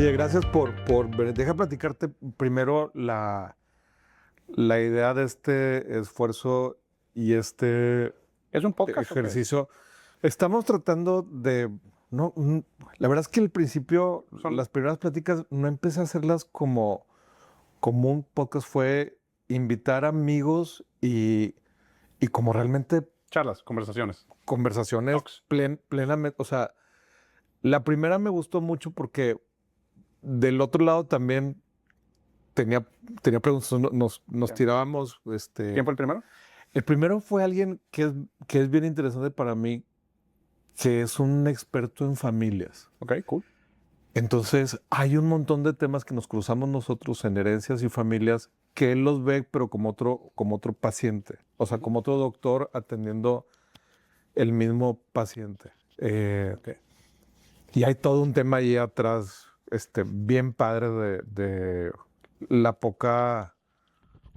Oye, gracias por venir. Deja platicarte primero la idea de este esfuerzo y este ¿Es un podcast o qué? ejercicio. Estamos tratando de... No, la verdad es que al principio, las primeras pláticas, no empecé a hacerlas como un podcast. Fue invitar amigos y como realmente Charlas, conversaciones. conversaciones Talks. plenamente. O sea, la primera me gustó mucho porque del otro lado también tenía preguntas, nos tirábamos. ¿Quién fue el primero? El primero fue alguien que es bien interesante para mí, que es un experto en familias. Ok, cool. Entonces, hay un montón de temas que nos cruzamos nosotros en herencias y familias que él los ve, pero como otro paciente. O sea, como otro doctor atendiendo el mismo paciente. Ok. Y hay todo un tema ahí atrás, bien padre de la poca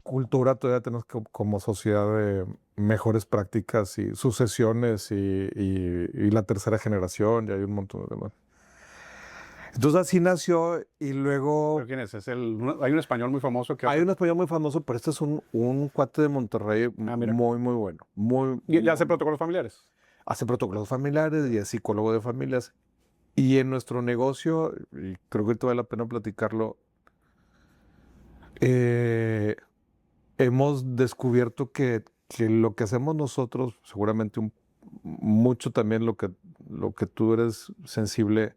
cultura todavía tenemos como sociedad de mejores prácticas y sucesiones y la tercera generación, y hay un montón de demás. Entonces así nació y luego... ¿Pero quién es? Hay un español muy famoso que... Hay un español muy famoso, pero este es un cuate de Monterrey mira. muy, muy bueno. ¿Y hace protocolos familiares? Hace protocolos familiares y es psicólogo de familias. Y en nuestro negocio, y creo que vale la pena platicarlo, hemos descubierto que lo que hacemos nosotros, seguramente mucho también lo que tú eres sensible,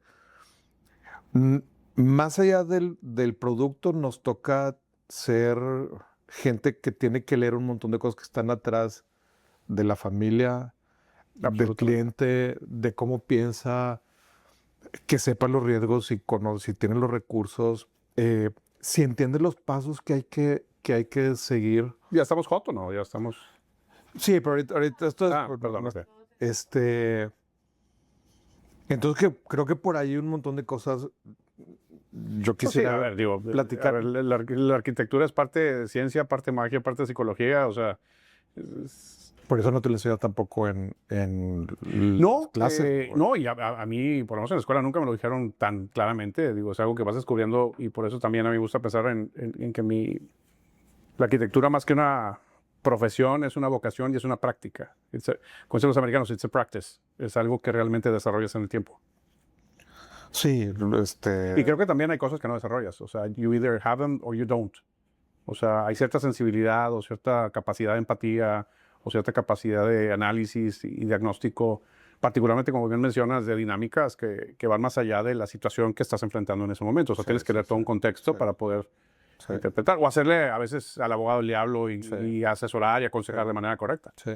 más allá del producto, nos toca ser gente que tiene que leer un montón de cosas que están atrás de la familia, del cliente, de cómo piensa, que sepa los riesgos, si tiene los recursos, si entiende los pasos que hay que seguir. ¿Ya estamos hot o no? Ya estamos... Sí, pero ahorita esto es... perdón. Entonces creo que por ahí un montón de cosas yo quisiera platicar. A ver, la arquitectura es parte de ciencia, parte de magia, parte de psicología, o sea... Por eso no te lo enseño tampoco en No, clases. no, y a mí, por lo menos en la escuela, nunca me lo dijeron tan claramente. Digo, es algo que vas descubriendo y por eso también a mí me gusta pensar en que la arquitectura, más que una profesión, es una vocación y es una práctica. Como dicen los americanos, it's a practice. Es algo que realmente desarrollas en el tiempo. Sí, Y creo que también hay cosas que no desarrollas. O sea, you either have them or you don't. O sea, hay cierta sensibilidad o cierta capacidad de empatía o cierta capacidad de análisis y diagnóstico, particularmente, como bien mencionas, de dinámicas que van más allá de la situación que estás enfrentando en ese momento. O sea, tienes que leer todo un contexto para poder interpretar o hacerle a veces al abogado el diablo y asesorar y aconsejar de manera correcta. Sí.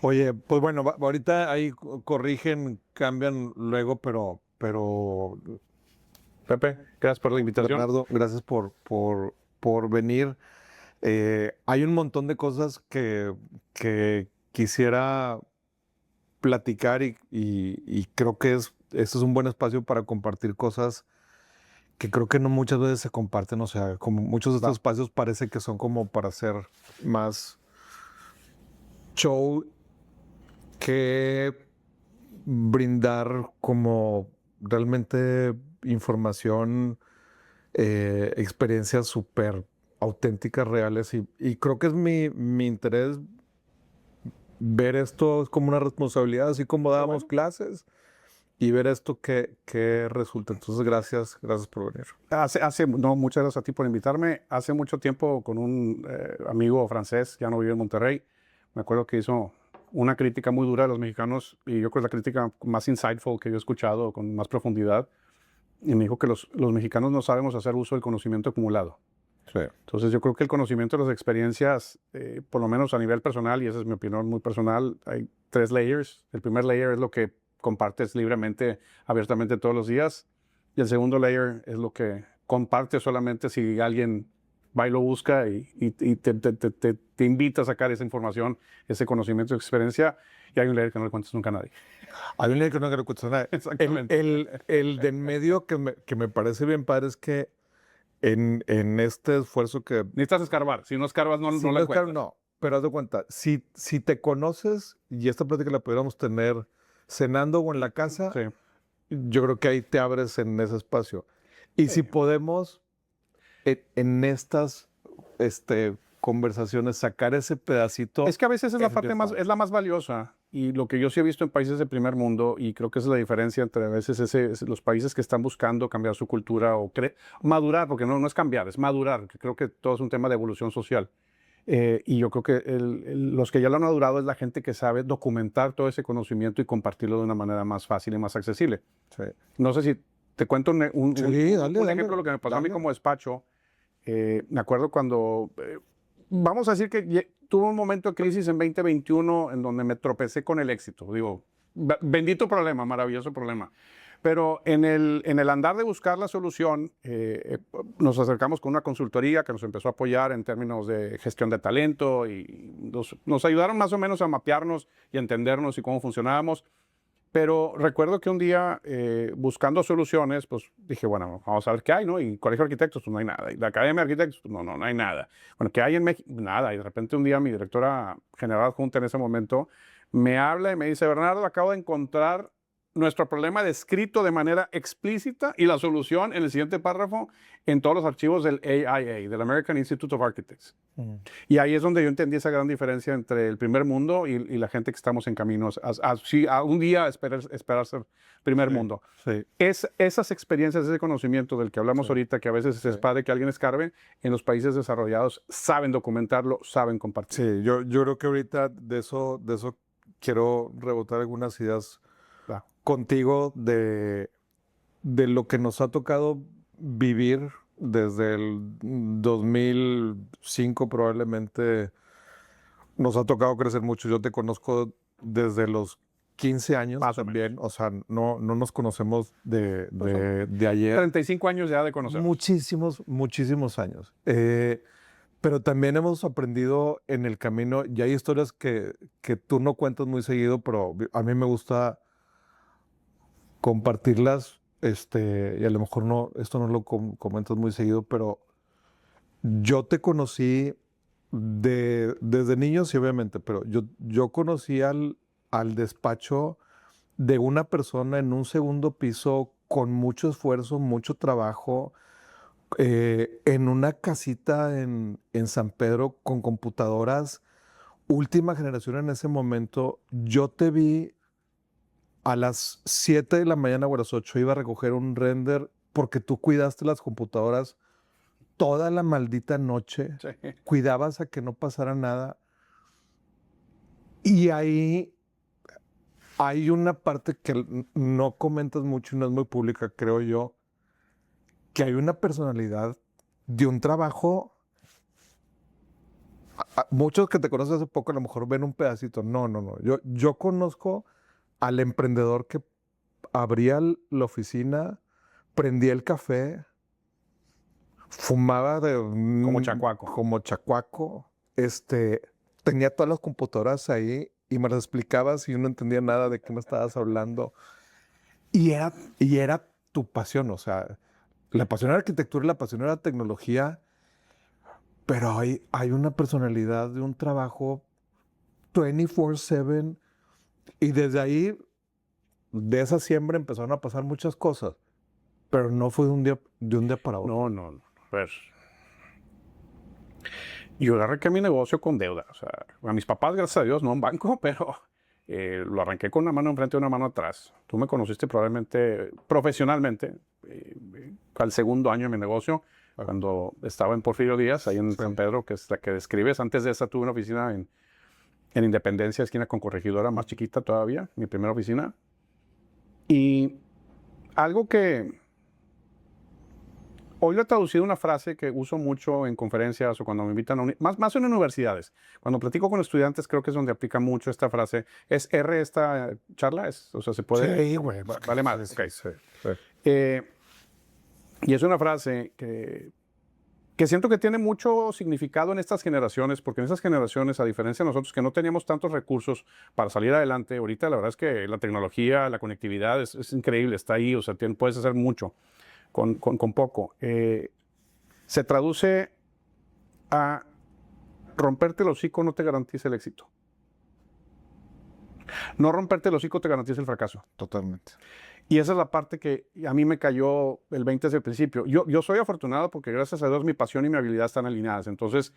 Oye, pues bueno, ahorita ahí corrigen, cambian luego, pero Pepe, gracias por la invitación. Bernardo, gracias por venir. Hay un montón de cosas que quisiera platicar y creo que este es un buen espacio para compartir cosas que creo que no muchas veces se comparten. O sea, como muchos de estos espacios parece que son como para hacer más show que brindar como realmente información, experiencias súper auténticas, reales. Y creo que es mi interés ver esto como una responsabilidad, así como dábamos clases, y ver esto que resulta. Entonces, gracias por venir. No, muchas gracias a ti por invitarme. Hace mucho tiempo con un amigo francés, ya no vive en Monterrey, me acuerdo que hizo una crítica muy dura de los mexicanos y yo creo que es la crítica más insightful que yo he escuchado con más profundidad. Y me dijo que los mexicanos no sabemos hacer uso del conocimiento acumulado. Sí. Entonces yo creo que el conocimiento de las experiencias, por lo menos a nivel personal, y esa es mi opinión muy personal, hay 3 layers. El primer layer es lo que compartes libremente, abiertamente todos los días. Y el segundo layer es lo que compartes solamente si alguien va y lo busca y te invita a sacar esa información, ese conocimiento, esa experiencia. Y hay un layer que no le cuentas nunca a nadie. Hay un layer que no le cuentas a nadie. Exactamente. El de en medio que me parece bien padre es que en este esfuerzo que... Necesitas escarbar. Si no escarbas, no la encuentras. No, pero haz de cuenta, si te conoces, y esta plática la pudiéramos tener cenando o en la casa, Sí. yo creo que ahí te abres en ese espacio. Y si podemos en estas conversaciones sacar ese pedacito. Es que a veces es la parte bien más, padre. es la más valiosa. Y lo que yo sí he visto en países de primer mundo, y creo que esa es la diferencia entre a veces los países que están buscando cambiar su cultura o madurar, porque no es cambiar, es madurar, que creo que todo es un tema de evolución social. Y yo creo que los que ya lo han madurado es la gente que sabe documentar todo ese conocimiento y compartirlo de una manera más fácil y más accesible. Sí. No sé si te cuento Sí, dale, ejemplo de lo que me pasó a mí dale. como despacho. Me acuerdo cuando, vamos a decir que tuve un momento de crisis en 2021 en donde me tropecé con el éxito. Digo, bendito problema, maravilloso problema. Pero en el andar de buscar la solución, nos acercamos con una consultoría que nos empezó a apoyar en términos de gestión de talento y nos ayudaron más o menos a mapearnos y a entendernos y cómo funcionábamos. Pero recuerdo que un día, buscando soluciones, pues dije, bueno, vamos a ver qué hay, ¿no? Y Colegio de Arquitectos, pues no hay nada. Y la Academia de Arquitectos, pues no hay nada. Bueno, ¿qué hay en México? Nada. Y de repente un día mi directora general adjunta en ese momento me habla y me dice, Bernardo, acabo de encontrar nuestro problema descrito de manera explícita y la solución en el siguiente párrafo en todos los archivos del AIA, del American Institute of Architects. Y ahí es donde yo entendí esa gran diferencia entre el primer mundo y la gente que estamos en caminos a un día esperar ser primer mundo. Sí. Esas experiencias, ese conocimiento del que hablamos ahorita, que a veces es padre que alguien escarbe, en los países desarrollados saben documentarlo, saben compartir. Sí, yo creo que ahorita de eso quiero rebotar algunas ideas contigo de lo que nos ha tocado vivir desde el 2005 probablemente. Nos ha tocado crecer mucho. Yo te conozco desde los 15 años Más o también. O sea, no nos conocemos de ayer. 35 años ya de conocer. Muchísimos años. Pero también hemos aprendido en el camino, y hay historias que tú no cuentas muy seguido, pero a mí me gusta compartirlas, y a lo mejor esto no lo comentas muy seguido, pero yo te conocí desde niño, sí, obviamente, pero yo conocí al despacho de una persona en un segundo piso con mucho esfuerzo, mucho trabajo, en una casita en San Pedro con computadoras, última generación en ese momento. Yo te vi a las 7 de la mañana o a las 8, iba a recoger un render porque tú cuidaste las computadoras toda la maldita noche, Sí. cuidabas a que no pasara nada. Y ahí hay una parte que no comentas mucho y no es muy pública, creo yo, que hay una personalidad de un trabajo. Muchos que te conocen hace poco a lo mejor ven un pedacito. No. Yo conozco al emprendedor que abría la oficina, prendía el café, fumaba Como chacuaco. como chacuaco, tenía todas las computadoras ahí y me las explicabas y yo no entendía nada de qué me estabas hablando. Y era tu pasión, o sea, la pasión era la arquitectura y la pasión era la tecnología, pero hay una personalidad de un trabajo 24/7 y desde ahí, de esa siembra empezaron a pasar muchas cosas, pero no fue de un día para otro. No. A ver. Yo arranqué mi negocio con deuda. O sea, a mis papás, gracias a Dios, no en banco, pero lo arranqué con una mano enfrente y una mano atrás. Tú me conociste probablemente profesionalmente al segundo año de mi negocio, cuando estaba en Porfirio Díaz, ahí en San Pedro, que es la que describes. Antes de esa tuve una oficina en Independencia, esquina con Corregidora, más chiquita todavía, mi primera oficina. Y algo que hoy lo he traducido una frase que uso mucho en conferencias o cuando me invitan a más en universidades. Cuando platico con estudiantes creo que es donde aplica mucho esta frase. ¿Es R esta charla? O sea, ¿se puede? Sí, güey. Vale más. Sí, Okay. sí. Y es una frase que siento que tiene mucho significado en estas generaciones, porque en estas generaciones, a diferencia de nosotros que no teníamos tantos recursos para salir adelante, ahorita la verdad es que la tecnología, la conectividad es increíble, está ahí, o sea, puedes hacer mucho con poco. Se traduce a romperte el hocico no te garantiza el éxito. No romperte el hocico te garantiza el fracaso. Totalmente. Y esa es la parte que a mí me cayó el 20 desde el principio. Yo soy afortunado porque gracias a Dios mi pasión y mi habilidad están alineadas. Entonces,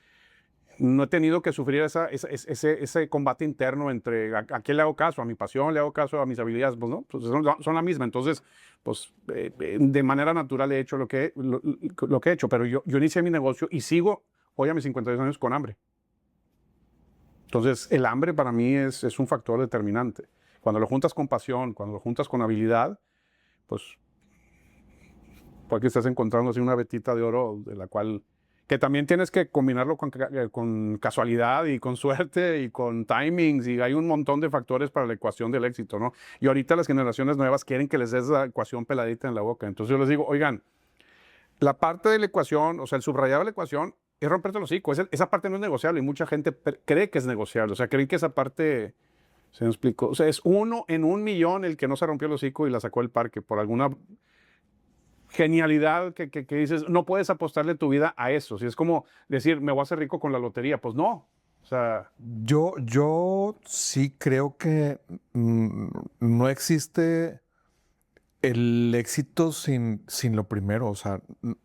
no he tenido que sufrir ese combate interno entre a quién le hago caso, a mi pasión, le hago caso a mis habilidades. Pues no, pues son la misma. Entonces, pues de manera natural he hecho lo que he hecho. Pero yo inicié mi negocio y sigo hoy a mis 52 años con hambre. Entonces, el hambre para mí es un factor determinante. Cuando lo juntas con pasión, cuando lo juntas con habilidad, pues porque estás encontrando así una vetita de oro de la cual, que también tienes que combinarlo con casualidad y con suerte y con timings, y hay un montón de factores para la ecuación del éxito, ¿no? Y ahorita las generaciones nuevas quieren que les des la ecuación peladita en la boca. Entonces yo les digo, oigan, la parte de la ecuación, o sea, el subrayado de la ecuación es romperte el hocico. Esa parte no es negociable y mucha gente cree que es negociable. O sea, creen que esa parte, se me explicó, o sea, es 1 en 1.000.000 el que no se rompió el hocico y la sacó del parque por alguna genialidad que dices, no puedes apostarle tu vida a eso. Si es como decir, me voy a hacer rico con la lotería. Pues no. O sea, Yo sí creo que no existe el éxito sin lo primero, o sea,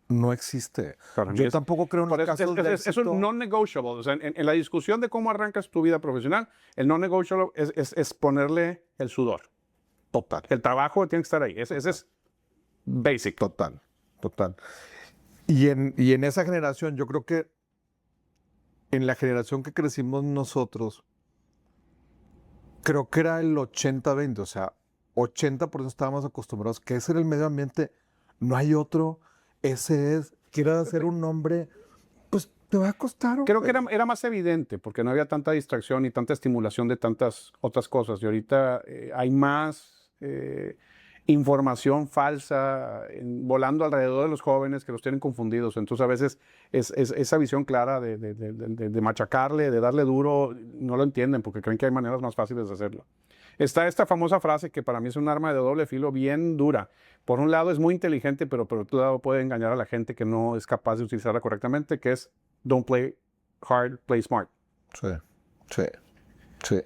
no existe. para mí Yo tampoco creo en por los eso casos de es éxito. un non-negotiable. O sea, en la discusión de cómo arrancas tu vida profesional, el non-negotiable es ponerle el sudor. Total, El trabajo tiene que estar ahí. Ese es basic. total, total. Y en esa generación, yo creo que en la generación que crecimos nosotros, creo que era el 80-20, o sea, 80% estábamos acostumbrados que ese era el medio ambiente, no hay otro, ese es, quieras hacer un nombre, pues te va a costar. Creo que era más evidente porque no había tanta distracción y tanta estimulación de tantas otras cosas. Y ahorita hay más información falsa volando alrededor de los jóvenes que los tienen confundidos. Entonces a veces es esa visión clara de machacarle, de darle duro, no lo entienden porque creen que hay maneras más fáciles de hacerlo. Está esta famosa frase que para mí es un arma de doble filo bien dura. Por un lado es muy inteligente, pero por otro lado puede engañar a la gente que no es capaz de utilizarla correctamente, que es don't play hard, play smart. Sí, sí, sí.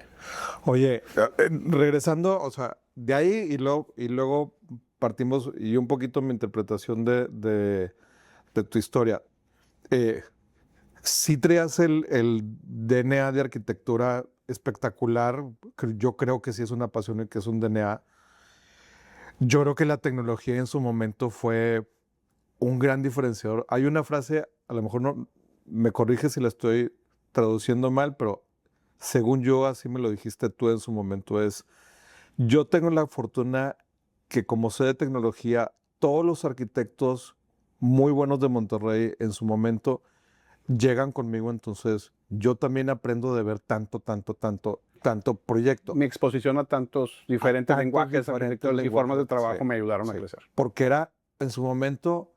Oye, regresando, o sea, de ahí y luego partimos, y un poquito mi interpretación de tu historia. Sí traías el DNA de arquitectura espectacular, yo creo que sí es una pasión y que es un DNA. Yo creo que la tecnología en su momento fue un gran diferenciador. Hay una frase, a lo mejor no me corrige si la estoy traduciendo mal, pero según yo, así me lo dijiste tú en su momento, yo tengo la fortuna que como sé de tecnología, todos los arquitectos muy buenos de Monterrey en su momento llegan conmigo, entonces yo también aprendo de ver tanto proyecto. Mi exposición a tantos diferentes lenguajes, arquitecturas y formas de trabajo sí, me ayudaron a sí. crecer. Porque era, en su momento,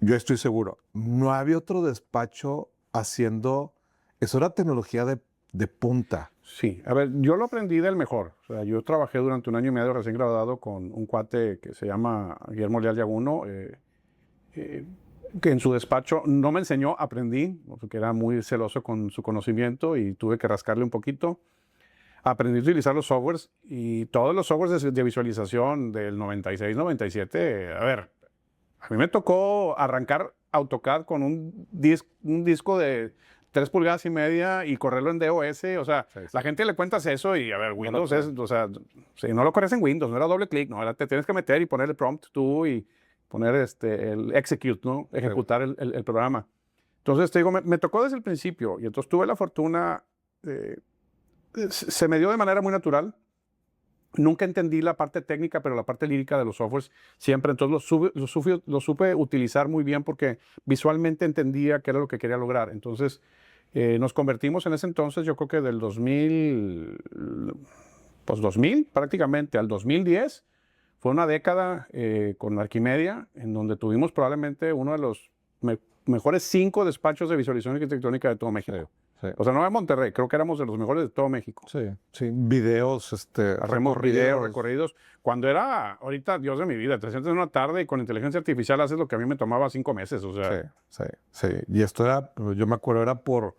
yo estoy seguro, no había otro despacho haciendo, eso era tecnología de punta. Sí, a ver, yo lo aprendí del mejor. O sea, yo trabajé durante 1 año y medio recién graduado con un cuate que se llama Guillermo Leal Yaguno, que en su despacho no me enseñó, aprendí, porque era muy celoso con su conocimiento y tuve que rascarle un poquito. Aprendí a utilizar los softwares y todos los softwares de visualización del 96, 97. A ver, a mí me tocó arrancar AutoCAD con un disco de 3,5 pulgadas y correrlo en DOS. O sea, sí. La gente le cuentas eso y, a ver, Windows es, o sea, si no lo corres en Windows, no era doble clic, no, te tienes que meter y poner el prompt tú y poner el execute, ¿no? Ejecutar el programa. Entonces, te digo, me tocó desde el principio y entonces tuve la fortuna, se me dio de manera muy natural. Nunca entendí la parte técnica, pero la parte lírica de los softwares siempre. Entonces lo supe utilizar muy bien porque visualmente entendía qué era lo que quería lograr. Entonces nos convertimos en ese entonces, yo creo que del 2000, pues 2000 prácticamente al 2010, fue una década con Arquimedia, en donde tuvimos probablemente uno de los mejores 5 despachos de visualización arquitectónica de todo México. Sí. O sea, no de Monterrey, creo que éramos de los mejores de todo México. Sí, sí, videos, hacemos recorridos. Cuando era, ahorita, Dios de mi vida, te sientes en una tarde y con inteligencia artificial haces lo que a mí me tomaba 5 meses, o sea. Sí. Y esto era, yo me acuerdo, era por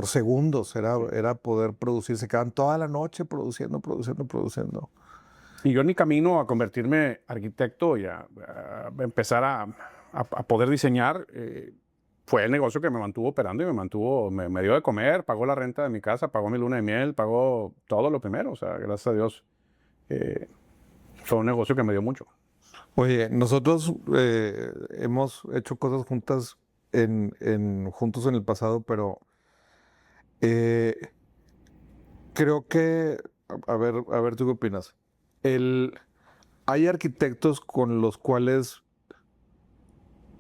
segundos, era poder producir, se quedaban toda la noche produciendo. Y yo en mi camino a convertirme arquitecto y a empezar a poder diseñar, fue el negocio que me mantuvo operando y me dio de comer, pagó la renta de mi casa, pagó mi luna de miel, pagó todo lo primero. O sea, gracias a Dios, fue un negocio que me dio mucho. Oye, nosotros hemos hecho cosas juntos en el pasado, pero eh, creo que, a ver, ¿tú qué opinas? El, hay arquitectos con los cuales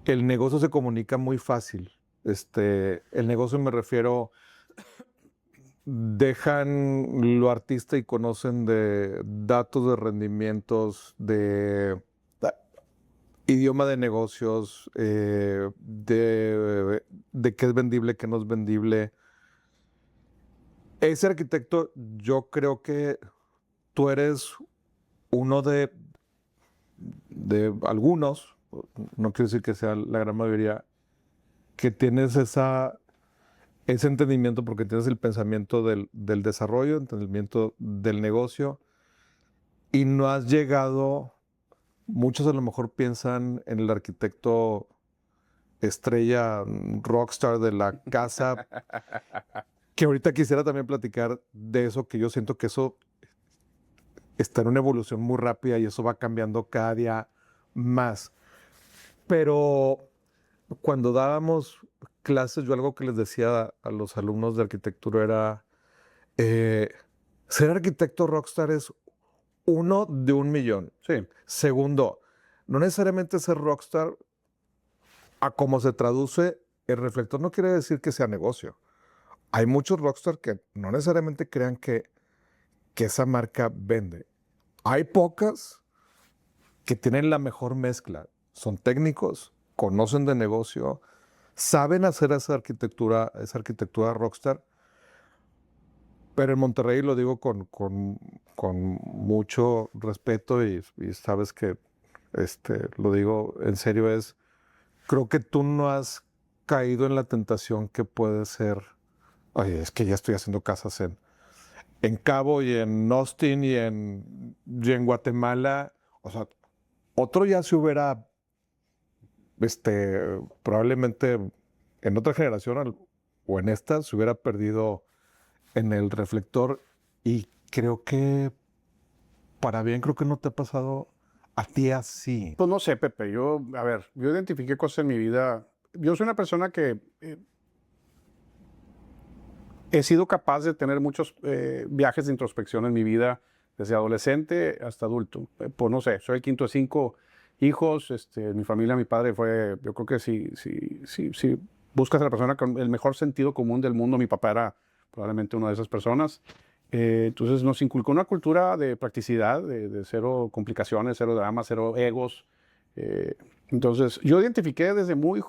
el negocio se comunica muy fácil. El negocio me refiero, dejan lo artista y conocen de datos de rendimientos, de idioma de negocios, de qué es vendible, qué no es vendible. Ese arquitecto, yo creo que tú eres uno de algunos, no quiero decir que sea la gran mayoría, que tienes ese entendimiento porque tienes el pensamiento del desarrollo, entendimiento del negocio y no has llegado, muchos a lo mejor piensan en el arquitecto estrella, rockstar de la casa, que ahorita quisiera también platicar de eso, que yo siento que eso está en una evolución muy rápida y eso va cambiando cada día más. Pero cuando dábamos clases, yo algo que les decía a los alumnos de arquitectura era, eh, ser arquitecto rockstar es uno de un millón. Sí. Segundo, no necesariamente ser rockstar, a cómo se traduce el reflector, no quiere decir que sea negocio. Hay muchos rockstar que no necesariamente crean que esa marca vende. Hay pocas que tienen la mejor mezcla. Son técnicos, conocen de negocio, saben hacer esa arquitectura rockstar. Pero en Monterrey, lo digo con mucho respeto y sabes que lo digo en serio, creo que tú no has caído en la tentación que puede ser, oye, es que ya estoy haciendo casas en Cabo y en Austin y en Guatemala. O sea, otro ya se hubiera, probablemente en otra generación o en esta, se hubiera perdido en el reflector y creo que para bien, creo que no te ha pasado a ti así. Pues no sé, Pepe, yo identifiqué cosas en mi vida. Yo soy una persona que he sido capaz de tener muchos viajes de introspección en mi vida, desde adolescente hasta adulto. Pues no sé, soy el quinto de 5 hijos. Mi familia, mi padre fue, yo creo que si buscas a la persona con el mejor sentido común del mundo, mi papá era probablemente una de esas personas. Entonces nos inculcó una cultura de practicidad, de cero complicaciones, cero dramas, cero egos. Entonces yo identifiqué desde muy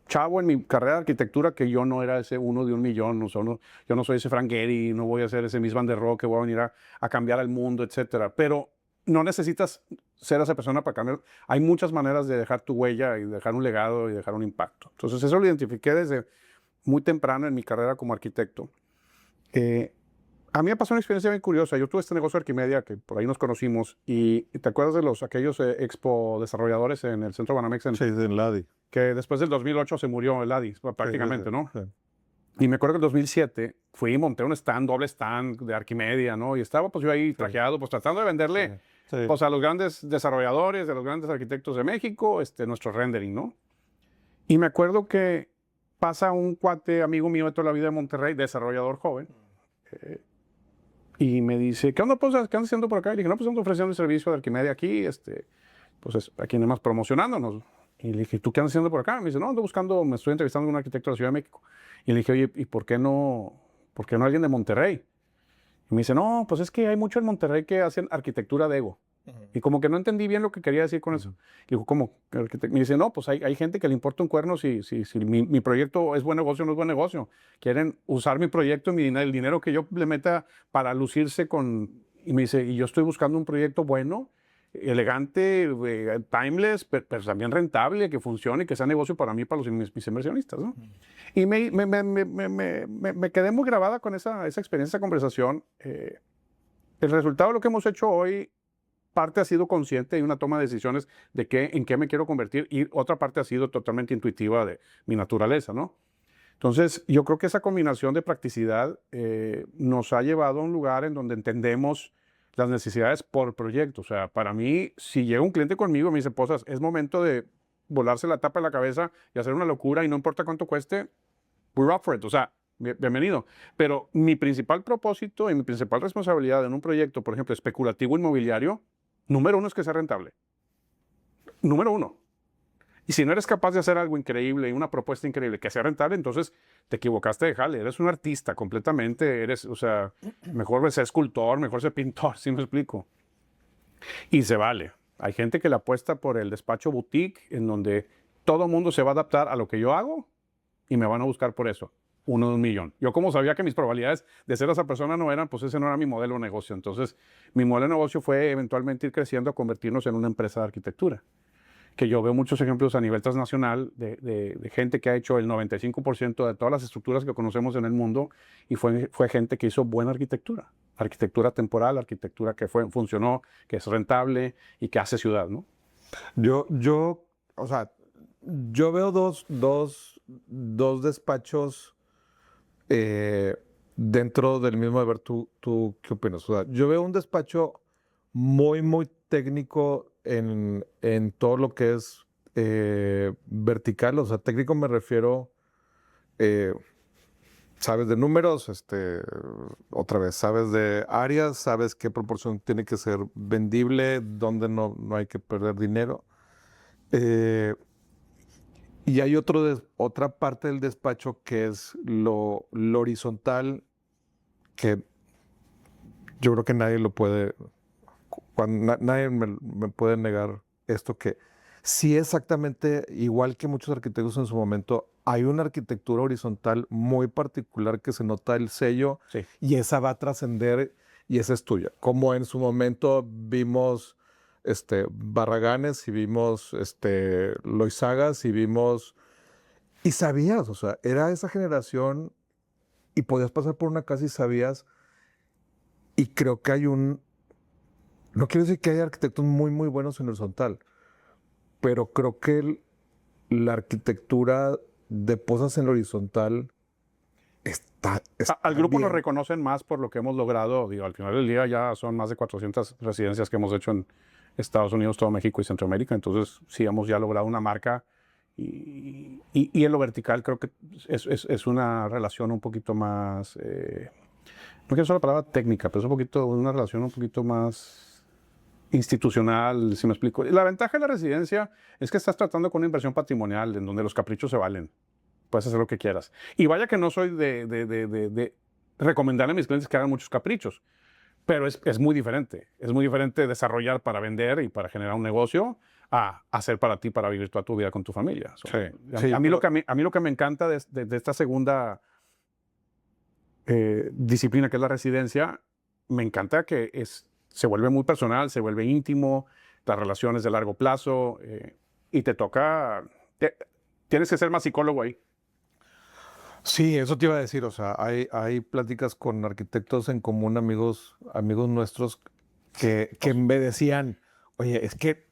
chavo en mi carrera de arquitectura que yo no era ese uno de un millón. Yo no soy ese Frank Gehry, no voy a ser ese Mies van der Rohe que voy a venir a cambiar el mundo, etcétera. Pero no necesitas ser esa persona para cambiar. Hay muchas maneras de dejar tu huella y dejar un legado y dejar un impacto. Entonces eso lo identifiqué desde muy temprano en mi carrera como arquitecto. A mí me pasó una experiencia bien curiosa. Yo tuve este negocio de Arquimedia, que por ahí nos conocimos, y ¿te acuerdas de aquellos expo desarrolladores en el centro Banamex? Sí, en Ladi. Que después del 2008 se murió el Adi, prácticamente, Sí, ¿no? sí. Y me acuerdo que en el 2007 fui y monté un stand, doble stand de Arquimedia, ¿no? Y estaba pues yo ahí trajeado, pues tratando de venderle Sí. pues a los grandes desarrolladores, de los grandes arquitectos de México, nuestro rendering, ¿no? Y me acuerdo que pasa un cuate, amigo mío de toda la vida de Monterrey, desarrollador joven, y me dice, ¿qué onda, pues, qué andas haciendo por acá? Y le dije, no, pues estamos ofreciendo el servicio de Arquimedia aquí, pues aquí nada más promocionándonos. Y le dije, ¿tú qué andas haciendo por acá? Me dice, no, ando buscando, me estoy entrevistando con un arquitecto de la Ciudad de México. Y le dije, oye, ¿y por qué no alguien de Monterrey? Y me dice, no, pues es que hay mucho en Monterrey que hacen arquitectura de ego. Y como que no entendí bien lo que quería decir con eso. Le digo, ¿cómo? Me dice, no, pues hay gente que le importa un cuerno si mi proyecto es buen negocio o no es buen negocio. Quieren usar mi proyecto, el dinero que yo le meta para lucirse con... Y me dice, y yo estoy buscando un proyecto bueno, elegante, timeless, pero también rentable, que funcione, que sea negocio para mí y para mis inversionistas, ¿no? Y me quedé muy grabada con esa experiencia, esa conversación. El resultado de lo que hemos hecho hoy parte ha sido consciente y una toma de decisiones de en qué me quiero convertir, y otra parte ha sido totalmente intuitiva de mi naturaleza, ¿no? Entonces, yo creo que esa combinación de practicidad nos ha llevado a un lugar en donde entendemos las necesidades por proyecto. O sea, para mí, si llega un cliente conmigo y me dice, Posas, es momento de volarse la tapa de la cabeza y hacer una locura y no importa cuánto cueste, we're up for it. O sea, bienvenido. Pero mi principal propósito y mi principal responsabilidad en un proyecto, por ejemplo, especulativo inmobiliario, número uno es que sea rentable. Número uno. Y si no eres capaz de hacer algo increíble y una propuesta increíble que sea rentable, entonces te equivocaste de jale. Eres un artista completamente. O sea, mejor ser escultor, mejor ser pintor, ¿sí me explico? Y se vale. Hay gente que le apuesta por el despacho boutique, en donde todo el mundo se va a adaptar a lo que yo hago y me van a buscar por eso. 1 de 1,000,000. Yo, como sabía que mis probabilidades de ser esa persona no eran, pues ese no era mi modelo de negocio. Entonces, mi modelo de negocio fue eventualmente ir creciendo a convertirnos en una empresa de arquitectura. Que yo veo muchos ejemplos a nivel transnacional de gente que ha hecho el 95% de todas las estructuras que conocemos en el mundo, y fue gente que hizo buena arquitectura. Arquitectura temporal, arquitectura que funcionó, que es rentable y que hace ciudad, ¿no? O sea, yo veo dos despachos dentro del mismo. A ver, ¿tú qué opinas? O sea, yo veo un despacho muy, muy técnico en todo lo que es vertical. O sea, técnico me refiero, sabes de números, otra vez, sabes de áreas, sabes qué proporción tiene que ser vendible, dónde no hay que perder dinero. Y hay otra parte del despacho que es lo horizontal, que yo creo que nadie lo puede, nadie me puede negar esto, que sí, exactamente igual que muchos arquitectos en su momento, hay una arquitectura horizontal muy particular que se nota el sello, Sí. y esa va a trascender y esa es tuya. Como en su momento vimos Barraganes y vimos Loizagas y vimos... Y sabías, o sea, era esa generación y podías pasar por una casa y sabías. Y creo que no quiero decir que haya arquitectos muy, muy buenos en horizontal, pero creo que la arquitectura de Posas en horizontal está Al grupo bien. nos reconocen más por lo que hemos logrado. Digo, al final del día ya son más de 400 residencias que hemos hecho en Estados Unidos, todo México y Centroamérica. Entonces, sí hemos ya logrado una marca. Y en lo vertical creo que es una relación un poquito más, no quiero usar la palabra técnica, pero es una relación un poquito más institucional, si me explico. La ventaja de la residencia es que estás tratando con una inversión patrimonial en donde los caprichos se valen. Puedes hacer lo que quieras. Y vaya que no soy de recomendarle a mis clientes que hagan muchos caprichos, pero es muy diferente. Es muy diferente desarrollar para vender y para generar un negocio a hacer para ti, para vivir toda tu vida con tu familia. A mí lo que me encanta de esta segunda disciplina, que es la residencia, me encanta que se vuelve muy personal, se vuelve íntimo, las relaciones de largo plazo, y te toca, tienes que ser más psicólogo ahí. Sí, eso te iba a decir. O sea, hay pláticas con arquitectos en común, amigos nuestros, que me decían, oye, es que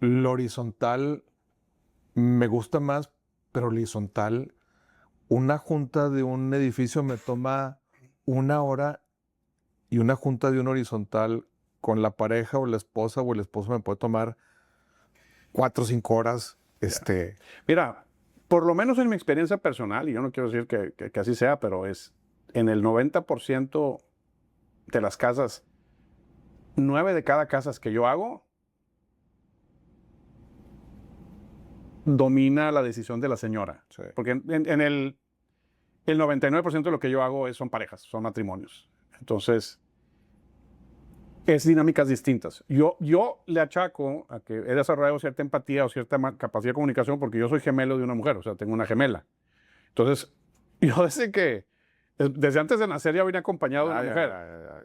lo horizontal me gusta más, pero horizontal, una junta de un edificio me toma 1 hora, y una junta de un horizontal con la pareja o la esposa o el esposo me puede tomar 4 o 5 horas. Mira, por lo menos en mi experiencia personal, y yo no quiero decir que así sea, pero es en el 90% de las casas, 9 de cada casas que yo hago, domina la decisión de la señora. Sí. Porque en el 99% de lo que yo hago son parejas, son matrimonios. Entonces, es dinámicas distintas. Yo le achaco a que he desarrollado cierta empatía o cierta capacidad de comunicación porque yo soy gemelo de una mujer, o sea, tengo una gemela. Entonces, yo desde antes de nacer ya venía acompañado de una mujer.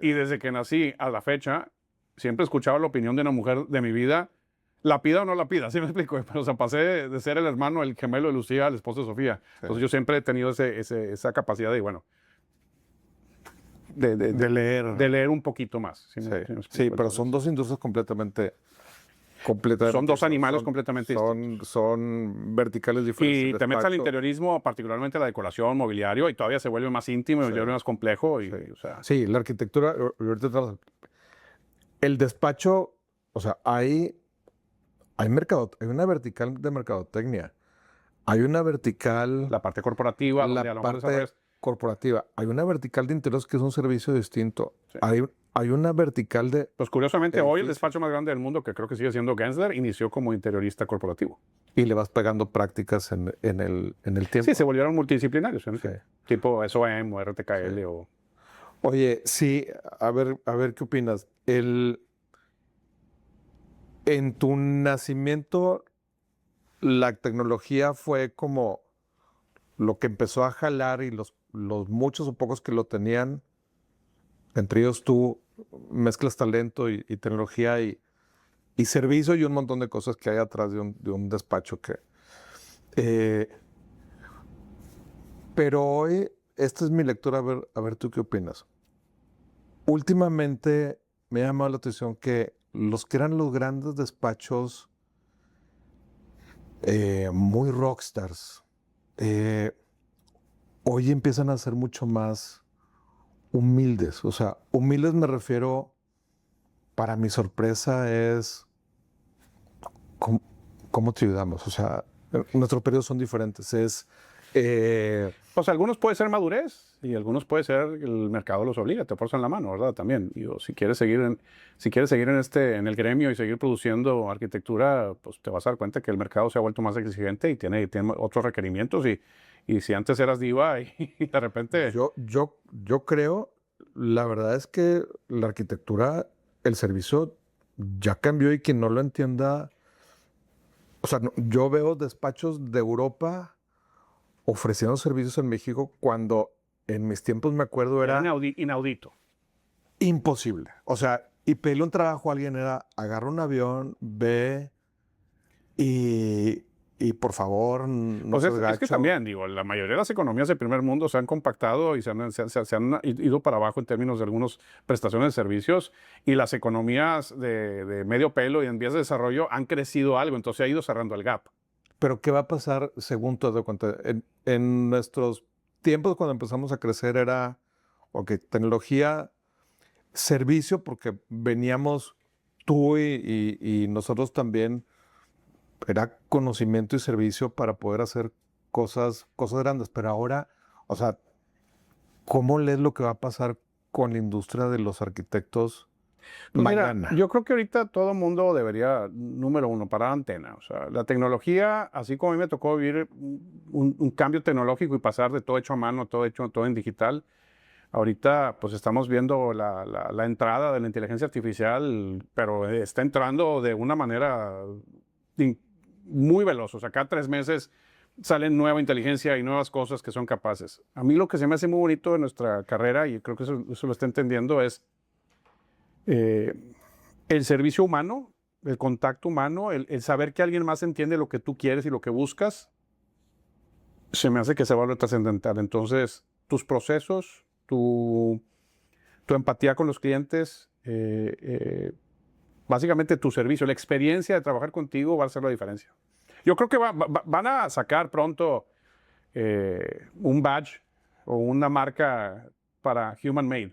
Y desde que nací a la fecha, siempre escuchaba la opinión de una mujer de mi vida, la pida o no la pida, ¿sí me explico? Pero, o sea, pasé de ser el hermano, el gemelo de Lucía, al esposo de Sofía. Entonces, yo siempre he tenido esa capacidad de, bueno, de leer. de leer un poquito más. ¿Sí, Sí, me explico? sí, pero Entonces, son dos industrias completamente son dos animales son- completamente distintos. son verticales diferentes. Y te metes al Despacho, interiorismo, particularmente la decoración, mobiliario, y todavía se vuelve más íntimo, se sí, vuelve más complejo. sí. O sea, Sí, la arquitectura, el despacho, o sea, hay una vertical de mercadotecnia, hay una vertical, la parte corporativa, la donde a lo mejor parte desarrollas. corporativa, hay una vertical de interiores que es un servicio distinto, Sí. hay una vertical de Pues curiosamente, hoy el edificios despacho más grande del mundo, que creo que sigue siendo Gensler, inició como interiorista corporativo. y le vas pegando prácticas en el Sí, tiempo. se volvieron multidisciplinarios, ¿no? Sí, Tipo SOM o RTKL sí. o... Oye, sí, a ver qué opinas. En tu nacimiento, la tecnología fue como lo que empezó a jalar y los muchos o pocos que lo tenían, entre ellos tú, mezclas talento y tecnología y servicio y un montón de cosas que hay atrás de un despacho que... eh, pero hoy, esta es mi lectura, a ver tú qué opinas. Últimamente me ha llamado la atención que los que eran los grandes despachos muy rockstars, eh, hoy empiezan a ser mucho más humildes. O sea, humildes me refiero, para mi sorpresa, es cómo, cómo te ayudamos. O sea, nuestros periodos son diferentes. Pues algunos puede ser madurez y algunos puede ser el mercado los obliga, te forzan la mano, ¿verdad? También. Digo, si quieres seguir en el gremio y seguir produciendo arquitectura, pues te vas a dar cuenta que el mercado se ha vuelto más exigente y tiene otros requerimientos y si antes eras diva y de repente... yo creo, la verdad es que la arquitectura, el servicio ya cambió y quien no lo entienda, o sea, yo veo despachos de Europa ofreciendo servicios en México cuando en mis tiempos me acuerdo Era era inaudito. imposible. O sea, y pedirle un trabajo a alguien era agarra un avión, ve y, y por favor no Pues seas es que gacho. también, digo, la mayoría de las economías del primer mundo se han compactado y se han ido para abajo en términos de algunas prestaciones de servicios y las economías de medio pelo y en vías de desarrollo han crecido algo, entonces ha ido cerrando el gap. Pero ¿qué va a pasar según te das cuenta? En nuestros tiempos cuando empezamos a crecer era, ok, tecnología, servicio, porque veníamos tú y nosotros también, era conocimiento y servicio para poder hacer cosas grandes. Pero ahora, o sea, ¿cómo lees lo que va a pasar con la industria de los arquitectos Pues mira, mañana? yo creo que ahorita todo el mundo debería, número uno, parar antena. O sea, la tecnología, así como a mí me tocó vivir un cambio tecnológico y pasar de todo hecho a mano, todo en digital, ahorita pues estamos viendo la entrada de la inteligencia artificial, pero está entrando de una manera in- muy veloz. O sea, cada 3 meses salen nueva inteligencia y nuevas cosas que son capaces. A mí lo que se me hace muy bonito de nuestra carrera, y creo que eso lo está entendiendo, es eh, el servicio humano, el contacto humano, el saber que alguien más entiende lo que tú quieres y lo que buscas, se me hace que se vuelve trascendental. Entonces, tus procesos, tu empatía con los clientes, básicamente tu servicio, la experiencia de trabajar contigo va a hacer la diferencia. Yo creo que van a sacar pronto un badge o una marca para Human Made.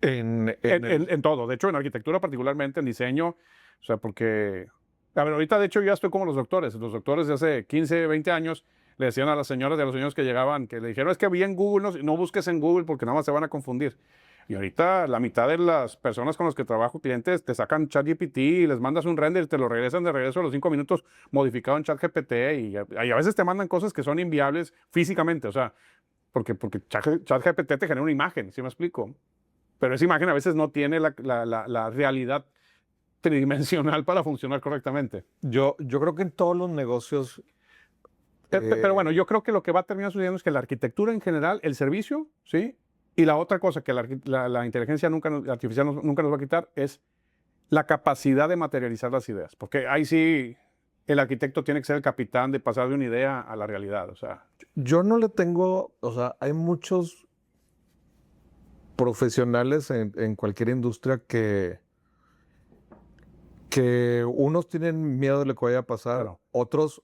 En todo, de hecho en arquitectura particularmente, en diseño, o sea, porque, a ver, ahorita de hecho yo ya estoy como los doctores de hace 15, 20 años le decían a las señoras y a los señores que llegaban, que le dijeron, es que vi en Google, no busques en Google porque nada más se van a confundir. Y ahorita la mitad de las personas con las que trabajo, clientes, te sacan ChatGPT y les mandas un render y te lo regresan de regreso a los 5 minutos modificado en ChatGPT y a veces te mandan cosas que son inviables físicamente, o sea, porque ChatGPT te genera una imagen, ¿sí me explico? Pero esa imagen a veces no tiene la realidad tridimensional para funcionar correctamente. Yo creo que en todos los negocios, Pero bueno, yo creo que lo que va a terminar sucediendo es que la arquitectura en general, el servicio, ¿sí? Y la otra cosa que la inteligencia artificial nunca nos va a quitar es la capacidad de materializar las ideas. Porque ahí sí el arquitecto tiene que ser el capitán de pasar de una idea a la realidad. O sea, yo no le tengo, o sea, hay muchos profesionales en cualquier industria que unos tienen miedo de lo que vaya a pasar, Claro. otros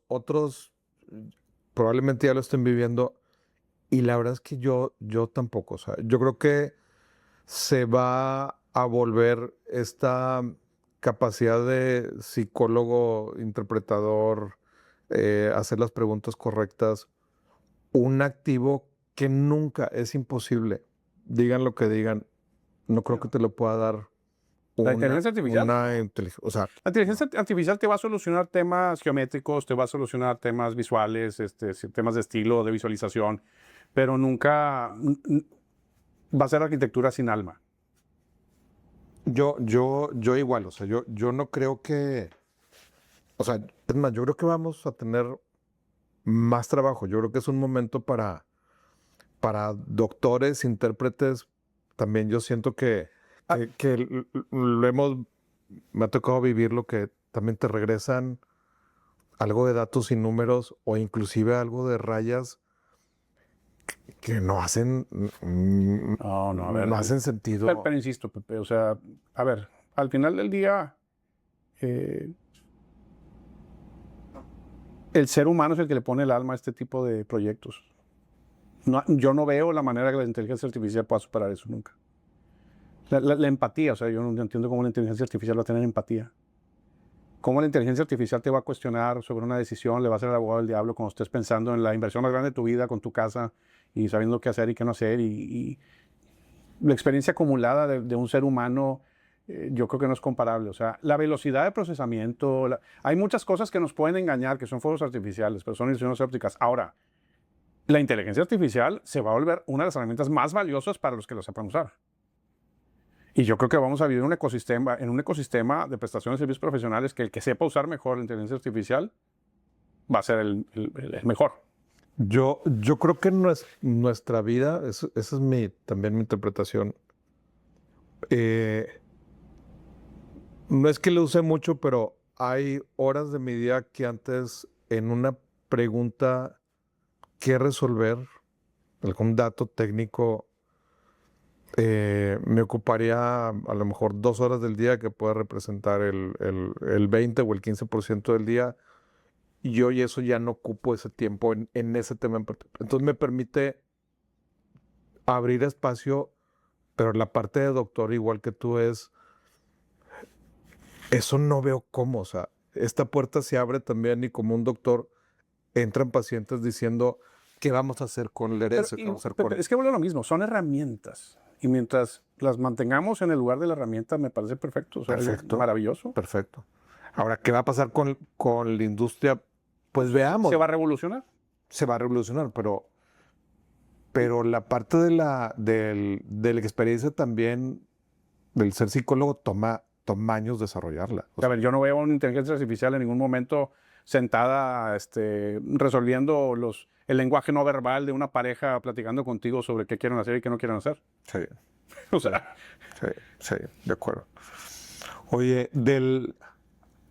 probablemente ya lo estén viviendo. Y la verdad es que yo tampoco. O sea, yo creo que se va a volver esta capacidad de psicólogo, interpretador, hacer las preguntas correctas, un activo que nunca es imposible. Digan lo que digan, no creo que te lo pueda dar La inteligencia artificial. una inteligencia. O sea, La inteligencia artificial te va a solucionar temas geométricos, te va a solucionar temas visuales, temas de estilo, de visualización, pero nunca va a ser arquitectura sin alma. yo igual, o sea, yo no creo que, o sea, es más, yo creo que vamos a tener más trabajo. Yo creo que es un momento para doctores, intérpretes. También yo siento que lo hemos, me ha tocado vivir lo que también te regresan algo de datos y números o inclusive algo de rayas que no hacen, No, a ver. no hacen sentido. Pero insisto, Pepe, o sea, a ver, al final del día, el ser humano es el que le pone el alma a este tipo de proyectos. Yo no veo la manera que la inteligencia artificial pueda superar eso nunca. La empatía, o sea, yo no entiendo cómo la inteligencia artificial va a tener empatía. ¿Cómo la inteligencia artificial te va a cuestionar sobre una decisión? Le va a ser el abogado del diablo cuando estés pensando en la inversión más grande de tu vida con tu casa y sabiendo qué hacer y qué no hacer. Y la experiencia acumulada de un ser humano, yo creo que no es comparable. O sea, la velocidad de procesamiento, hay muchas cosas que nos pueden engañar, que son fuegos artificiales, pero son ilusiones ópticas. Ahora, la inteligencia artificial se va a volver una de las herramientas más valiosas para los que lo sepan usar. Y yo creo que vamos a vivir en un ecosistema de prestaciones de servicios profesionales que el que sepa usar mejor la inteligencia artificial va a ser el mejor. Yo creo que nuestra vida, esa es también mi interpretación. No es que lo use mucho, pero hay horas de mi día que antes en una pregunta que resolver, algún dato técnico, me ocuparía a lo mejor 2 horas del día que puede representar el 20 o el 15% del día. Y hoy eso ya no ocupo ese tiempo en ese tema en particular. Entonces me permite abrir espacio, pero la parte de doctor, igual que tú, eso no veo cómo. O sea, esta puerta se abre también y como un doctor entran pacientes diciendo, ¿qué vamos a hacer con la herencia? ¿Qué vamos a hacer con... Es que vuelve lo mismo, son herramientas. Y mientras las mantengamos en el lugar de la herramienta, me parece perfecto. O sea, Perfecto. Maravilloso. Perfecto. Ahora, ¿qué va a pasar con la industria? Pues veamos. ¿Se va a revolucionar? Se va a revolucionar, pero la parte de la experiencia también del ser psicólogo toma años desarrollarla. A ver, yo no veo una inteligencia artificial en ningún momento sentada resolviendo el lenguaje no verbal de una pareja platicando contigo sobre qué quieren hacer y qué no quieren hacer. Sí, O sea, sí, de acuerdo. Oye,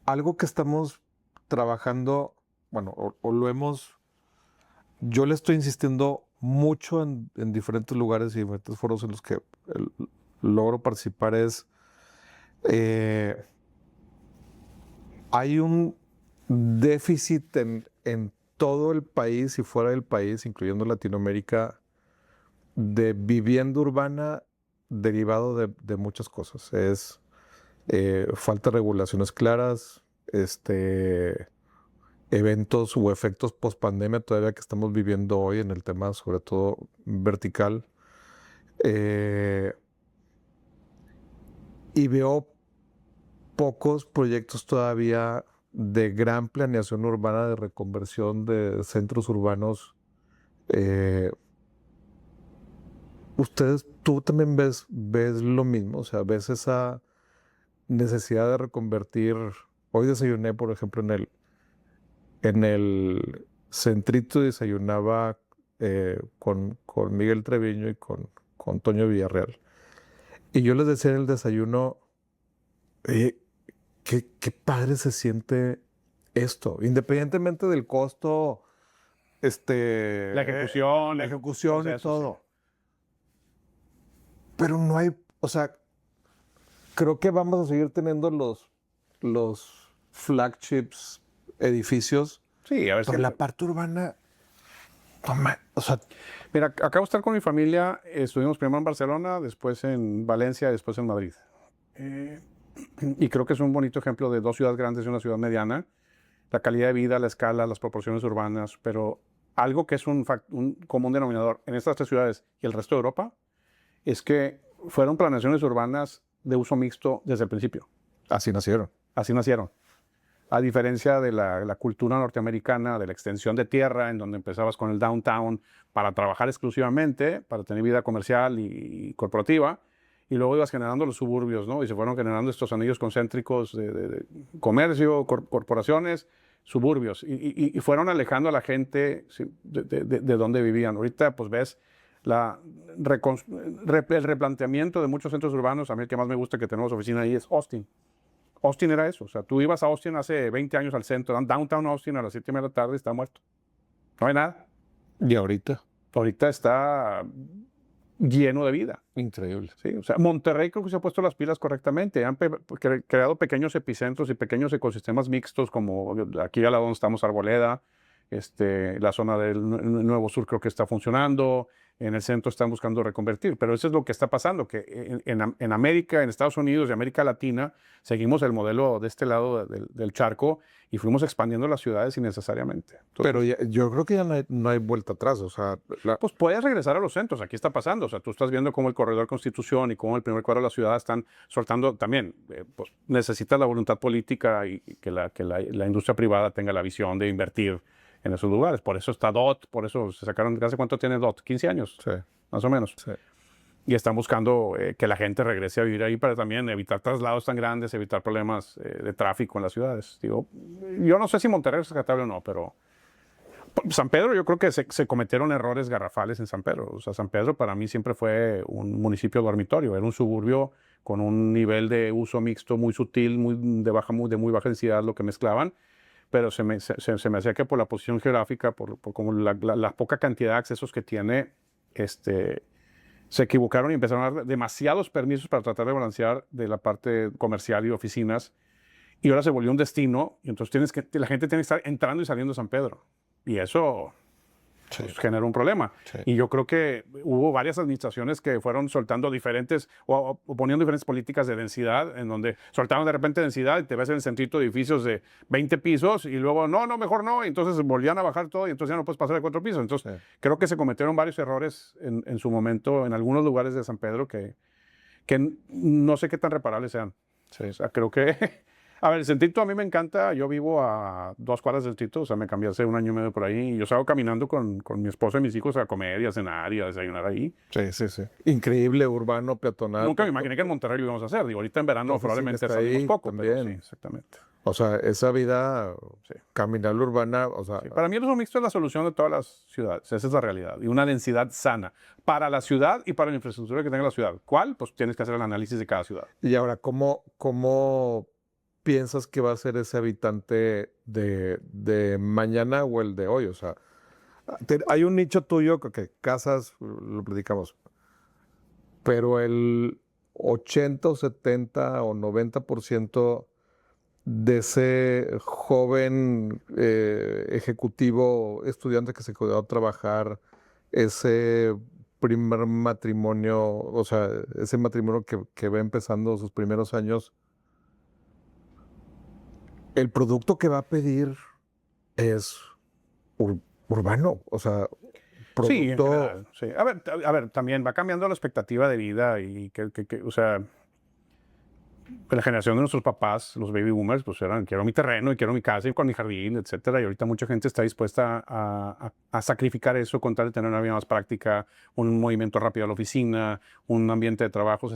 algo que estamos trabajando, bueno, o lo hemos, yo le estoy insistiendo mucho en diferentes lugares y diferentes foros en los que logro participar es, hay un déficit en todo el país y fuera del país, incluyendo Latinoamérica, de vivienda urbana derivado de muchas cosas. Es falta de regulaciones claras, eventos u efectos post pandemia todavía que estamos viviendo hoy en el tema, sobre todo vertical. Y veo pocos proyectos todavía de gran planeación urbana, de reconversión de centros urbanos. Tú también ves lo mismo, o sea, ves esa necesidad de reconvertir. Hoy desayuné, por ejemplo, en el centrito desayunaba con Miguel Treviño y con Toño Villarreal. Y yo les decía en el desayuno, qué padre se siente esto, independientemente del costo, la ejecución, la ejecución y proceso, todo. sí. Pero no hay, o sea, creo que vamos a seguir teniendo los flagships edificios, Sí, a ver pero si... la parte urbana, toma, o sea, Mira, acabo de estar con mi familia, estuvimos primero en Barcelona, después en Valencia, después en Madrid. Y creo que es un bonito ejemplo de dos ciudades grandes y una ciudad mediana. La calidad de vida, la escala, las proporciones urbanas, pero algo que es un común denominador en estas tres ciudades y el resto de Europa es que fueron planeaciones urbanas de uso mixto desde el principio. así nacieron. Así nacieron. A diferencia de la cultura norteamericana, de la extensión de tierra, en donde empezabas con el downtown para trabajar exclusivamente, para tener vida comercial y corporativa, y luego ibas generando los suburbios, ¿no? Y se fueron generando estos anillos concéntricos de comercio, corporaciones, suburbios, y fueron alejando a la gente de donde vivían. Ahorita, pues ves el replanteamiento de muchos centros urbanos. A mí el que más me gusta que tenemos oficina ahí es Austin. Austin era eso. O sea, tú ibas a Austin hace 20 años al centro, downtown Austin a las 7:30 de la tarde, está muerto. No hay nada. Y ahorita, Ahorita está lleno de vida. increíble. ¿Sí? O sea, Monterrey creo que se ha puesto las pilas correctamente. Han creado pequeños epicentros y pequeños ecosistemas mixtos, como aquí al lado donde estamos, Arboleda. La zona del Nuevo Sur creo que está funcionando. En el centro están buscando reconvertir. Pero eso es lo que está pasando, que en América, en Estados Unidos y América Latina, seguimos el modelo de este lado del charco y fuimos expandiendo las ciudades innecesariamente. Entonces, Pero yo creo que ya no hay vuelta atrás. O sea, pues puedes regresar a los centros. Aquí está pasando. O sea, tú estás viendo cómo el corredor Constitución y cómo el primer cuadro de la ciudad están soltando también. Pues necesitas la voluntad política y que la industria privada tenga la visión de invertir en esos lugares. Por eso está DOT, por eso se sacaron, ¿hace cuánto tiene DOT? 15 años, sí, más o menos. sí. Y están buscando que la gente regrese a vivir ahí para también evitar traslados tan grandes, evitar problemas de tráfico en las ciudades. Digo, yo no sé si Monterrey es rescatable o no, pero San Pedro, yo creo que se cometieron errores garrafales en San Pedro. O sea, San Pedro para mí siempre fue un municipio dormitorio, era un suburbio con un nivel de uso mixto muy sutil, de muy baja densidad, lo que mezclaban. Pero se me hacía que por la posición geográfica, por como la poca cantidad de accesos que tiene, se equivocaron y empezaron a dar demasiados permisos para tratar de balancear de la parte comercial y oficinas. Y ahora se volvió un destino, y entonces la gente tiene que estar entrando y saliendo de San Pedro. Y eso pues, generó un problema. Sí. Y yo creo que hubo varias administraciones que fueron soltando diferentes, o poniendo diferentes políticas de densidad, en donde soltaron de repente densidad y te ves en el centrito de edificios de 20 pisos y luego, no, mejor no. Y entonces volvían a bajar todo y entonces ya no puedes pasar de 4 pisos. Entonces, creo que se cometieron varios errores en su momento en algunos lugares de San Pedro que no sé qué tan reparables sean. Sí. O sea, creo que... A ver, el centrito a mí me encanta. Yo vivo a 2 cuadras del centrito, o sea, me cambié hace 1 año y medio por ahí. Y yo salgo caminando con mi esposa y mis hijos a comer y a cenar y a desayunar ahí. Sí, sí, sí. Increíble, urbano, peatonal. Nunca me imaginé que en Monterrey lo íbamos a hacer. Digo, ahorita en verano probablemente salimos ahí poco, también. pero sí, exactamente. O sea, esa vida caminable urbana, o sea... Sí, para mí el uso mixto es la solución de todas las ciudades. Esa es la realidad. Y una densidad sana para la ciudad y para la infraestructura que tenga la ciudad. ¿Cuál? Pues tienes que hacer el análisis de cada ciudad. Y ahora, ¿cómo piensas que va a ser ese habitante de mañana o el de hoy? O sea, hay un nicho tuyo que casas, lo platicamos, pero el 80 o 70 o 90% de ese joven ejecutivo, estudiante que se quedó a trabajar, ese primer matrimonio, o sea, ese matrimonio que va empezando sus primeros años, el producto que va a pedir es urbano, o sea, Sí, en producto... general, sí. A ver, también va cambiando la expectativa de vida y o sea, la generación de nuestros papás, los baby boomers, pues eran, quiero mi terreno y quiero mi casa y con mi jardín, etcétera. Y ahorita mucha gente está dispuesta a sacrificar eso con tal de tener una vida más práctica, un movimiento rápido a la oficina, un ambiente de trabajo.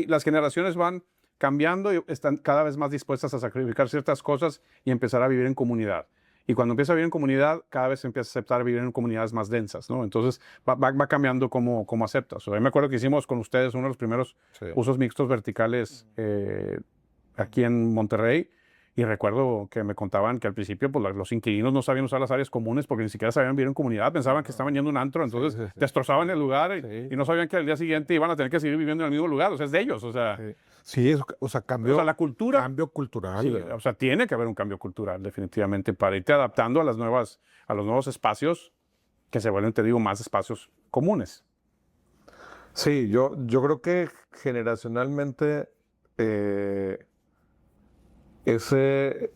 Las generaciones van cambiando y están cada vez más dispuestas a sacrificar ciertas cosas y empezar a vivir en comunidad. Y cuando empieza a vivir en comunidad, cada vez se empieza a aceptar vivir en comunidades más densas, ¿no? Entonces va cambiando cómo aceptas. O sea, me acuerdo que hicimos con ustedes uno de los primeros usos mixtos verticales aquí en Monterrey. Y recuerdo que me contaban que al principio pues, los inquilinos no sabían usar las áreas comunes porque ni siquiera sabían vivir en comunidad, pensaban que estaban yendo a un antro, entonces sí. destrozaban el lugar Sí. y no sabían que al día siguiente iban a tener que seguir viviendo en el mismo lugar, o sea, es de ellos, o sea, Sí, eso, o sea, la cultura, cambio cultural. sí, o sea, tiene que haber un cambio cultural definitivamente para irte adaptando a los nuevos espacios que se vuelven, te digo, más espacios comunes. Sí, yo creo que generacionalmente eh, ese,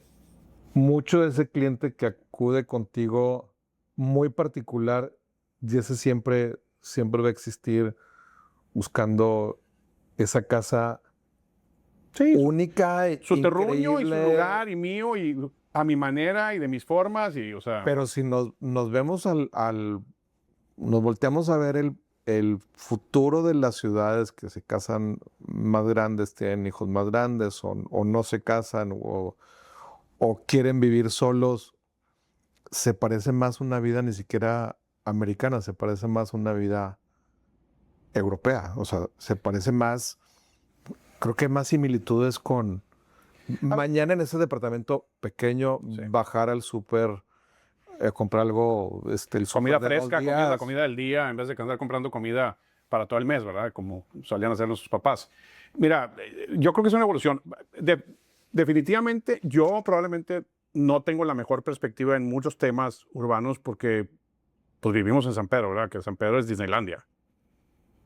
mucho de ese cliente que acude contigo muy particular, y ese siempre va a existir buscando esa casa Sí, única, su terruño y su increíble. lugar y mío y a mi manera y de mis formas y, o sea, Pero si nos vemos nos volteamos a ver el futuro de las ciudades que se casan más grandes, tienen hijos más grandes o no se casan o quieren vivir solos, se parece más a una vida ni siquiera americana, se parece más a una vida europea. O sea, se parece más, creo que hay más similitudes con ah, mañana en ese departamento pequeño, sí. bajar al súper, comprar algo, el súper Comida de dos fresca, comida, la días. comida del día, en vez de andar comprando comida para todo el mes, ¿verdad? Como solían hacer nuestros papás. Mira, yo creo que es una evolución. Definitivamente, yo probablemente no tengo la mejor perspectiva en muchos temas urbanos porque pues vivimos en San Pedro, ¿verdad? Que San Pedro es Disneylandia.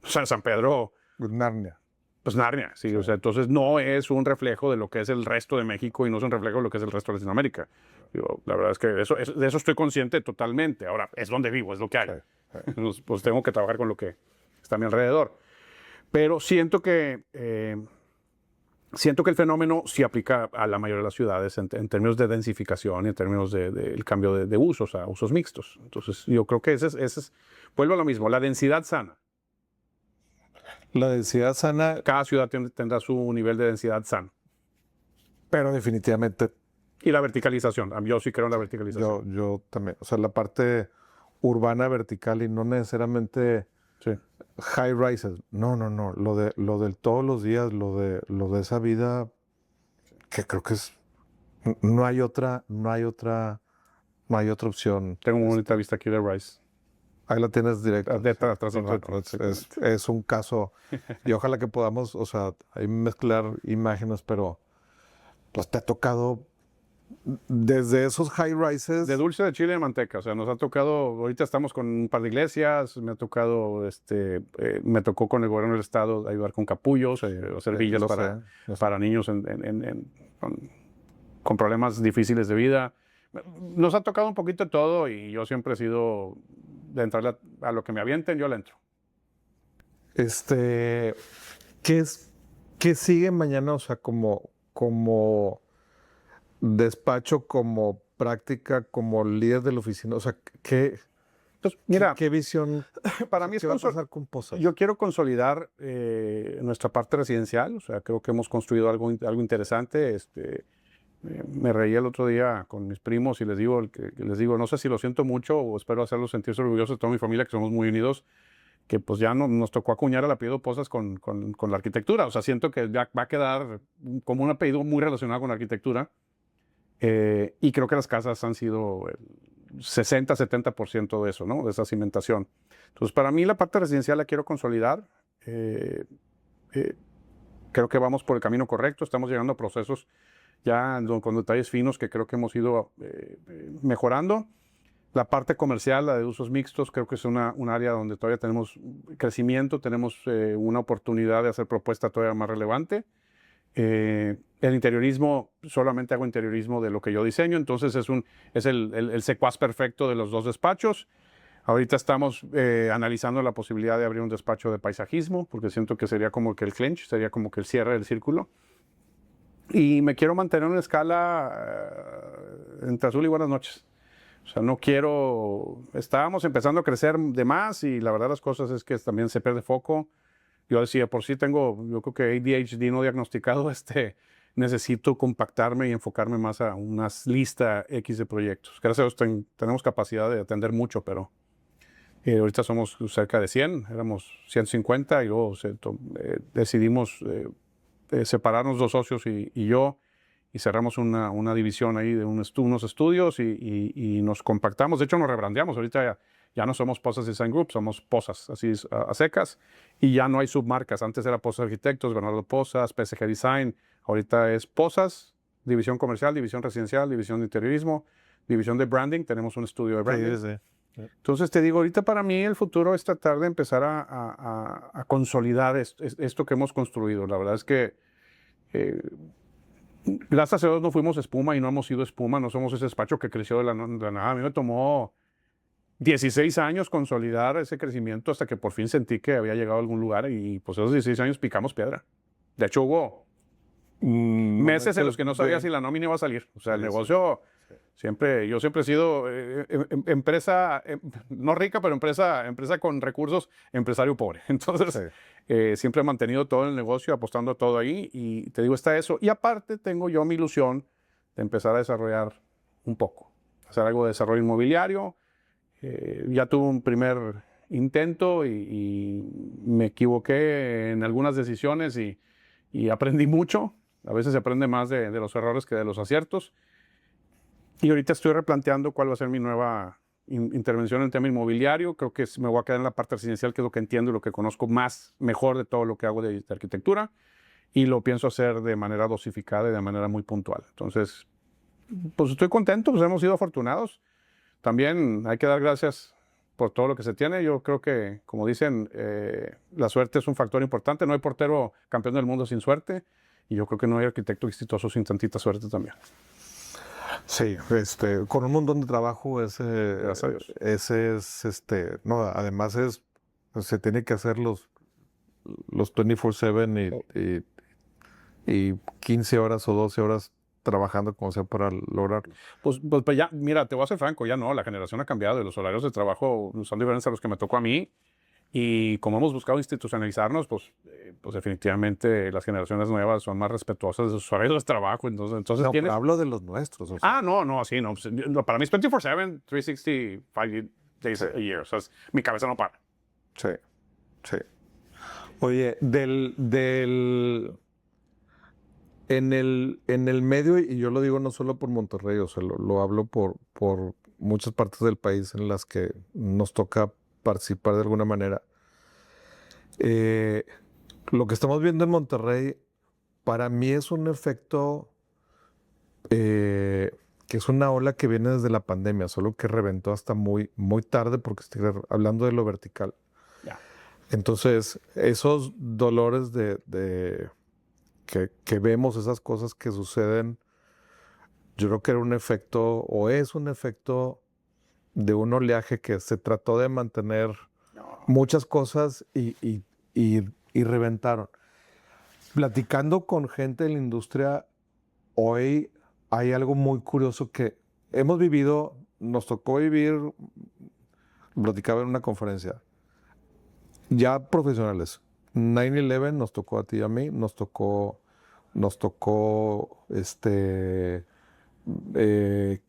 O sea, San Pedro, Narnia. pues Narnia, sí. Sí. O sea, entonces no es un reflejo de lo que es el resto de México y no es un reflejo de lo que es el resto de Latinoamérica. Digo, la verdad es que de eso estoy consciente totalmente. Ahora, es donde vivo, es lo que hay. Sí, sí. Pues tengo que trabajar con lo que está a mi alrededor. Pero siento que el fenómeno sí aplica a la mayoría de las ciudades en términos de densificación y en términos del cambio de usos a usos mixtos. Entonces, yo creo que vuelvo a lo mismo, la densidad sana. La densidad sana, Cada ciudad tendrá su nivel de densidad sano. pero definitivamente Y la verticalización. Yo sí creo en la verticalización. yo también. O sea, la parte urbana vertical y no necesariamente Sí. high rises. No, no, no. Lo del todos los días, lo de esa vida, que creo que es, no hay otra opción. Tengo una bonita vista aquí de Rice. Ahí la tienes directa. Sí. Atrás No, de ti. no, es un caso. Y ojalá que podamos, o sea, ahí mezclar imágenes, pero pues te ha tocado desde esos high rises. De dulce de chile y manteca. O sea, nos ha tocado, ahorita estamos con un par de iglesias, me ha tocado, me tocó con el gobierno del estado ayudar con capullos, hacer villas Lo sé, lo sé. para niños con problemas difíciles de vida. Nos ha tocado un poquito de todo y yo siempre he sido de entrarle a lo que me avienten, yo le entro. Este, ¿qué es, qué sigue mañana? O sea, como despacho, como práctica, como líder de la oficina. O sea, Entonces, mira, qué visión, para mí es qué va a pasar con Posas? yo quiero consolidar nuestra parte residencial, o sea, creo que hemos construido algo interesante. Me reí el otro día con mis primos y les digo, no sé si lo siento mucho o espero hacerlos sentirse orgullosos de toda mi familia, que somos muy unidos, que pues ya no, nos tocó acuñar el apellido Posas con la arquitectura. O sea, siento que ya va a quedar como un apellido muy relacionado con la arquitectura. Y creo que las casas han sido el 60-70% de eso, ¿no? De esa cimentación. Entonces, para mí la parte residencial la quiero consolidar. Eh, eh, Creo que vamos por el camino correcto. Estamos llegando a procesos ya con detalles finos que creo que hemos ido mejorando. La parte comercial, la de usos mixtos, creo que es un área donde todavía tenemos crecimiento, tenemos una oportunidad de hacer propuesta todavía más relevante. El interiorismo, solamente hago interiorismo de lo que yo diseño, entonces es el secuaz perfecto de los dos despachos. Ahorita estamos analizando la posibilidad de abrir un despacho de paisajismo, porque siento que sería como que el clinch, sería como que el cierre del círculo. Y me quiero mantener una escala entre azul y buenas noches. O sea, no quiero... Estábamos empezando a crecer de más y la verdad las cosas es que también se pierde foco. Yo decía, por sí tengo, yo creo que ADHD no diagnosticado, necesito compactarme y enfocarme más a una lista X de proyectos. Gracias a Dios tenemos capacidad de atender mucho, pero ahorita somos cerca de 100, éramos 150 y luego decidimos separarnos dos socios y yo, y cerramos una división ahí de unos estudios y nos compactamos. De hecho, nos rebrandeamos. Ahorita ya no somos Posas Design Group, somos Posas, así a secas, y ya no hay submarcas. Antes era Posas Arquitectos, Bernardo Posas, PSG Design. Ahorita es Posas, división comercial, división residencial, división de interiorismo, división de branding. Tenemos un estudio de branding. Sí, sí. Entonces te digo, ahorita para mí el futuro es tratar de empezar a consolidar esto que hemos construido. La verdad es que gracias a Dios no fuimos espuma y no hemos sido espuma, no somos ese despacho que creció de la nada. A mí me tomó 16 años consolidar ese crecimiento hasta que por fin sentí que había llegado a algún lugar y pues esos 16 años picamos piedra. De hecho hubo meses en los que no sabía si la nómina iba a salir. O sea, el negocio... yo siempre he sido empresa, no rica, pero empresa con recursos, empresario pobre. Entonces, siempre he mantenido todo el negocio, apostando todo ahí. Y te digo, está eso. Y aparte, tengo yo mi ilusión de empezar a desarrollar un poco, hacer algo de desarrollo inmobiliario. Ya tuve un primer intento y me equivoqué en algunas decisiones y aprendí mucho. A veces se aprende más de los errores que de los aciertos. Y ahorita estoy replanteando cuál va a ser mi nueva intervención en tema inmobiliario. Creo que me voy a quedar en la parte residencial, que es lo que entiendo y lo que conozco mejor de todo lo que hago de arquitectura. Y lo pienso hacer de manera dosificada y de manera muy puntual. Entonces, pues estoy contento, pues hemos sido afortunados. También hay que dar gracias por todo lo que se tiene. Yo creo que, como dicen, la suerte es un factor importante. No hay portero campeón del mundo sin suerte. Y yo creo que no hay arquitecto exitoso sin tantita suerte también. Sí, con un montón de trabajo, Gracias a Dios. ese es, no, además se tiene que hacer los 24/7 y 15 horas o 12 horas trabajando como sea para lograrlo. Pues ya, mira, te voy a ser franco, ya no, la generación ha cambiado y los horarios de trabajo son diferentes a los que me tocó a mí. Y como hemos buscado institucionalizarnos, pues definitivamente las generaciones nuevas son más respetuosas de sus horarios de trabajo. Entonces No, tienes... pero hablo de los nuestros. O sea. sí, no. Pues, para mí es 24/7, 365 days a year. O sea, mi cabeza no para. Sí, sí. Oye, en el medio, y yo lo digo no solo por Monterrey, o sea, lo hablo por muchas partes del país en las que nos toca participar de alguna manera. Lo que estamos viendo en Monterrey, para mí es un efecto que es una ola que viene desde la pandemia, solo que reventó hasta muy, muy tarde porque estoy hablando de lo vertical. Ya. Entonces, esos dolores que vemos, esas cosas que suceden, yo creo que era un efecto, o es un efecto de un oleaje que se trató de mantener muchas cosas y reventaron. Platicando con gente de la industria, hoy hay algo muy curioso que hemos vivido, nos tocó vivir, platicaba en una conferencia, ya profesionales. 9/11 nos tocó a ti y a mí, nos tocó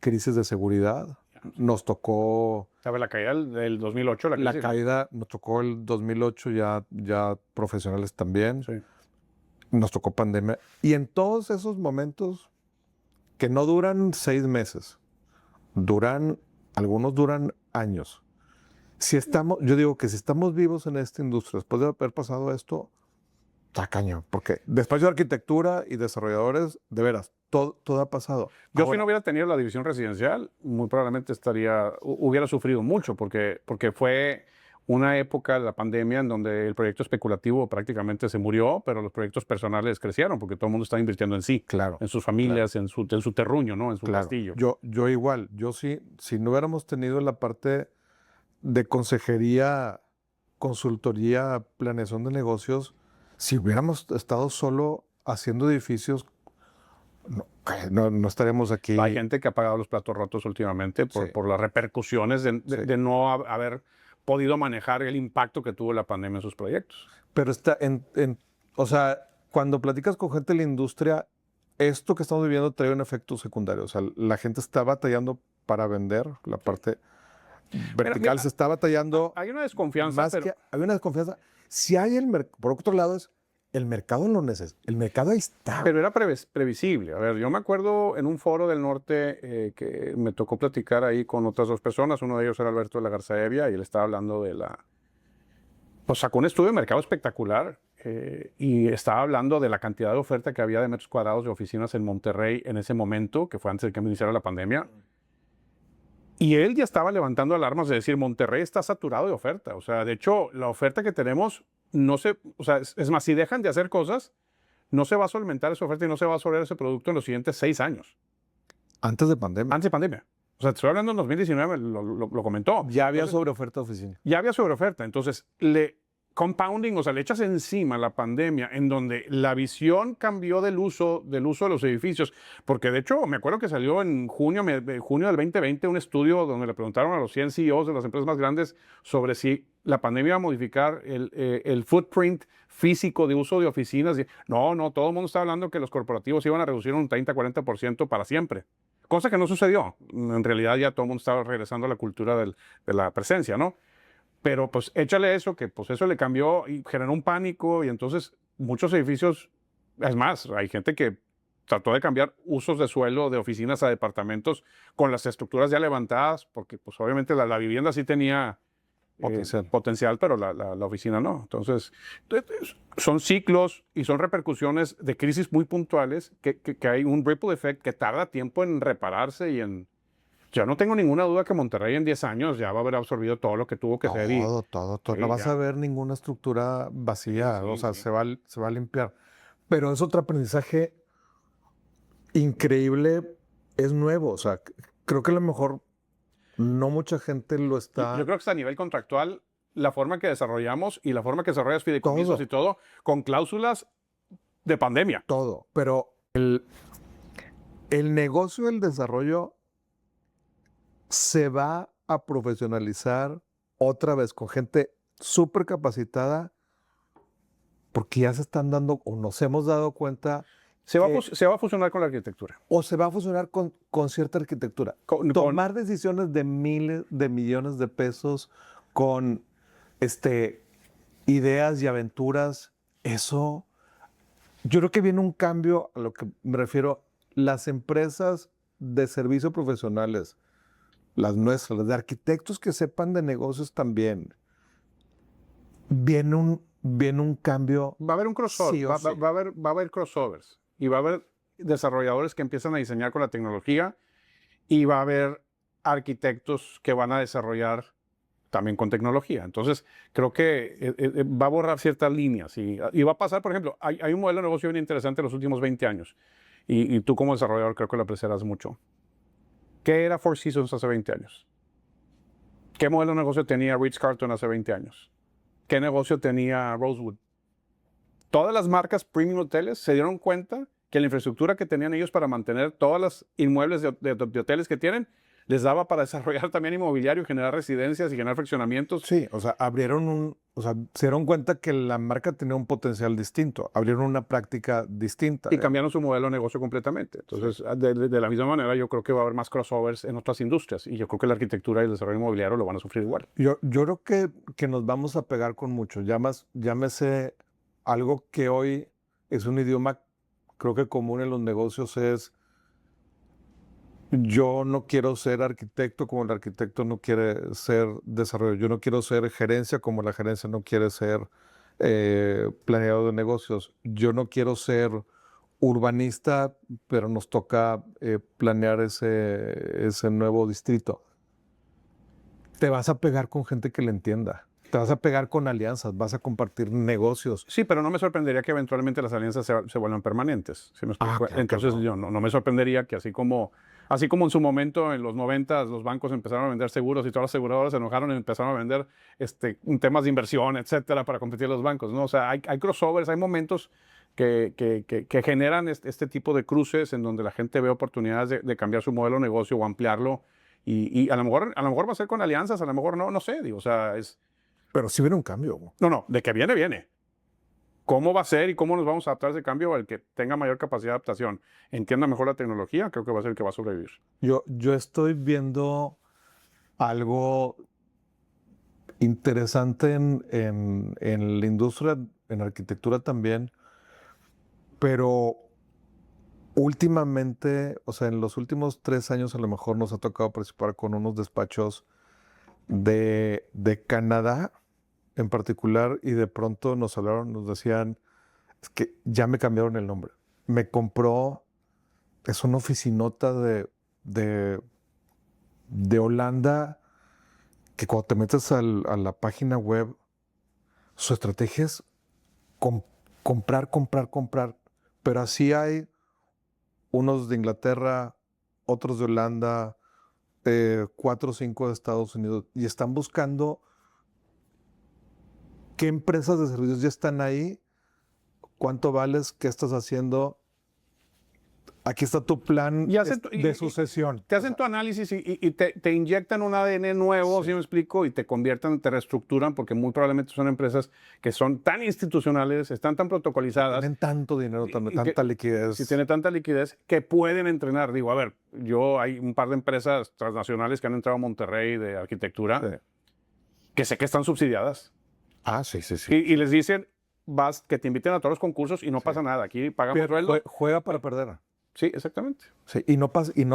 crisis de seguridad, nos tocó... ¿Sabes la caída del 2008? La caída, nos tocó el 2008 ya profesionales también, Sí. nos tocó pandemia. Y en todos esos momentos que no duran 6 meses, algunos duran años. Yo digo que si estamos vivos en esta industria, después de haber pasado esto, está cañón, porque despacho de arquitectura y desarrolladores, de veras, todo ha pasado. Yo si no hubiera tenido la división residencial, muy probablemente hubiera sufrido mucho, porque fue una época de la pandemia en donde el proyecto especulativo prácticamente se murió, pero los proyectos personales crecieron, porque todo el mundo está invirtiendo en sí, Claro, en sus familias, en su terruño, ¿no? En su castillo. Yo igual, si no hubiéramos tenido la parte de consejería, consultoría, planeación de negocios, si hubiéramos estado solo haciendo edificios, no estaríamos aquí. Hay gente que ha pagado los platos rotos últimamente por las repercusiones de no haber podido manejar el impacto que tuvo la pandemia en sus proyectos. Pero o sea, cuando platicas con gente de la industria, esto que estamos viviendo trae un efecto secundario. O sea, la gente está batallando para vender, la parte vertical se está batallando. Hay una desconfianza. Hay una desconfianza. Si hay por otro lado, el mercado lo necesita. El mercado ahí está. Pero era previsible. A ver, yo me acuerdo en un foro del norte que me tocó platicar ahí con otras dos personas. Uno de ellos era Alberto de la Garza Evia y él estaba hablando de la... Pues sacó un estudio de mercado espectacular y estaba hablando de la cantidad de oferta que había de metros cuadrados de oficinas en Monterrey en ese momento, que fue antes de que iniciara la pandemia. Y él ya estaba levantando alarmas de decir, Monterrey está saturado de oferta. O sea, de hecho, la oferta que tenemos no se... O sea, es más, si dejan de hacer cosas, no se va a solventar esa oferta y no se va a solver ese producto en los siguientes 6 años. Antes de pandemia. Antes de pandemia. O sea, te estoy hablando en 2019, lo comentó. Ya había Entonces, sobreoferta de oficina. ya había sobreoferta. Entonces, compounding, o sea, le echas encima la pandemia en donde la visión cambió del uso de los edificios, porque de hecho me acuerdo que salió en junio del 2020 un estudio donde le preguntaron a los 100 CEOs de las empresas más grandes sobre si la pandemia iba a modificar el footprint físico de uso de oficinas. No, todo el mundo está hablando que los corporativos iban a reducir un 30-40% para siempre. Cosa que no sucedió. En realidad ya todo el mundo estaba regresando a la cultura de la presencia, ¿no? Pero pues échale eso, que pues eso le cambió y generó un pánico y entonces muchos edificios, es más, hay gente que trató de cambiar usos de suelo de oficinas a departamentos con las estructuras ya levantadas, porque pues obviamente la vivienda sí tenía potencial, pero la oficina no. Entonces, son ciclos y son repercusiones de crisis muy puntuales que hay un ripple effect que tarda tiempo en repararse y en... Yo no tengo ninguna duda que Monterrey en 10 años ya va a haber absorbido todo lo que tuvo que ser. Todo. Sí, No vas ya. a ver ninguna estructura vacía, Sí, o sea, sí. se va a limpiar. Pero es otro aprendizaje increíble, es nuevo, o sea, creo que a lo mejor no mucha gente lo Yo está... creo que está a nivel contractual la forma que desarrollamos y la forma que desarrollas fideicomisos y todo con cláusulas de pandemia. Todo, pero el negocio del desarrollo se va a profesionalizar otra vez con gente súper capacitada porque ya se están dando o nos hemos dado cuenta Se va a fusionar con la arquitectura. o se va a fusionar con cierta arquitectura. Tomar decisiones de miles de millones de pesos con ideas y aventuras, eso, yo creo que viene un cambio a lo que me refiero. Las empresas de servicio profesionales, las nuestras, las de arquitectos que sepan de negocios también, viene un cambio. Va a haber un crossover, Sí o sí. va a haber crossovers y va a haber desarrolladores que empiezan a diseñar con la tecnología y va a haber arquitectos que van a desarrollar también con tecnología. Entonces, creo que va a borrar ciertas líneas y va a pasar, por ejemplo, hay un modelo de negocio bien interesante en los últimos 20 años y tú como desarrollador creo que lo apreciarás mucho. ¿Qué era Four Seasons hace 20 años? ¿Qué modelo de negocio tenía Ritz-Carlton hace 20 años? ¿Qué negocio tenía Rosewood? Todas las marcas premium hoteles se dieron cuenta que la infraestructura que tenían ellos para mantener todos los inmuebles de hoteles que tienen les daba para desarrollar también inmobiliario, generar residencias y generar fraccionamientos. Sí, o sea, se dieron cuenta que la marca tenía un potencial distinto, abrieron una práctica distinta. Y cambiaron su modelo de negocio completamente. Entonces, de la misma manera, yo creo que va a haber más crossovers en otras industrias y yo creo que la arquitectura y el desarrollo inmobiliario lo van a sufrir igual. Yo creo que nos vamos a pegar con mucho. Llámese algo que hoy es un idioma, creo que común en los negocios es, yo no quiero ser arquitecto como el arquitecto no quiere ser desarrollo. Yo no quiero ser gerencia como la gerencia no quiere ser planeador de negocios. Yo no quiero ser urbanista, pero nos toca planear ese nuevo distrito. Te vas a pegar con gente que le entienda. Te vas a pegar con alianzas, vas a compartir negocios. Sí, pero no me sorprendería que eventualmente las alianzas se vuelvan permanentes. ¿Sí me explico? Claro, Entonces, no. yo no me sorprendería que así como en su momento en los 90 los bancos empezaron a vender seguros y todas las aseguradoras se enojaron y empezaron a vender temas de inversión, etcétera, para competir los bancos, ¿no? O sea, hay crossovers, hay momentos que generan este tipo de cruces en donde la gente ve oportunidades de cambiar su modelo de negocio o ampliarlo y a lo mejor va a ser con alianzas, a lo mejor no sé, digo, o sea, Pero sí viene un cambio. No, de que viene. ¿Cómo va a ser y cómo nos vamos a adaptar a ese cambio? El que tenga mayor capacidad de adaptación, entienda mejor la tecnología, creo que va a ser el que va a sobrevivir. Yo estoy viendo algo interesante en la industria, en arquitectura también, Pero últimamente, o sea, en los últimos 3 años a lo mejor nos ha tocado participar con unos despachos de Canadá en particular y de pronto nos hablaron, nos decían, es que ya me cambiaron el nombre. Me compró, es una oficinota de, de Holanda que cuando te metes a la página web, su estrategia es comprar, comprar, comprar. Pero así hay unos de Inglaterra, otros de Holanda, 4 o 5 de Estados Unidos, y están buscando qué empresas de servicios ya están ahí, cuánto vales, qué estás haciendo. Aquí está tu plan Y hacen de sucesión. te hacen tu análisis y te inyectan un ADN nuevo, Sí. ¿sí me explico? Y te convierten, te reestructuran, porque muy probablemente son empresas que son tan institucionales, están tan protocolizadas, Tienen tanto dinero, y tanta que liquidez. si tiene tanta liquidez, que pueden entrenar. Digo, a ver, hay un par de empresas transnacionales que han entrado a Monterrey de arquitectura, Sí. que sé que están subsidiadas. Ah, sí, sí, sí. Y les dicen, vas, que te inviten a todos los concursos y no pasa nada. Aquí pagamos sueldo. Juega para perder. Sí, exactamente. Sí, y no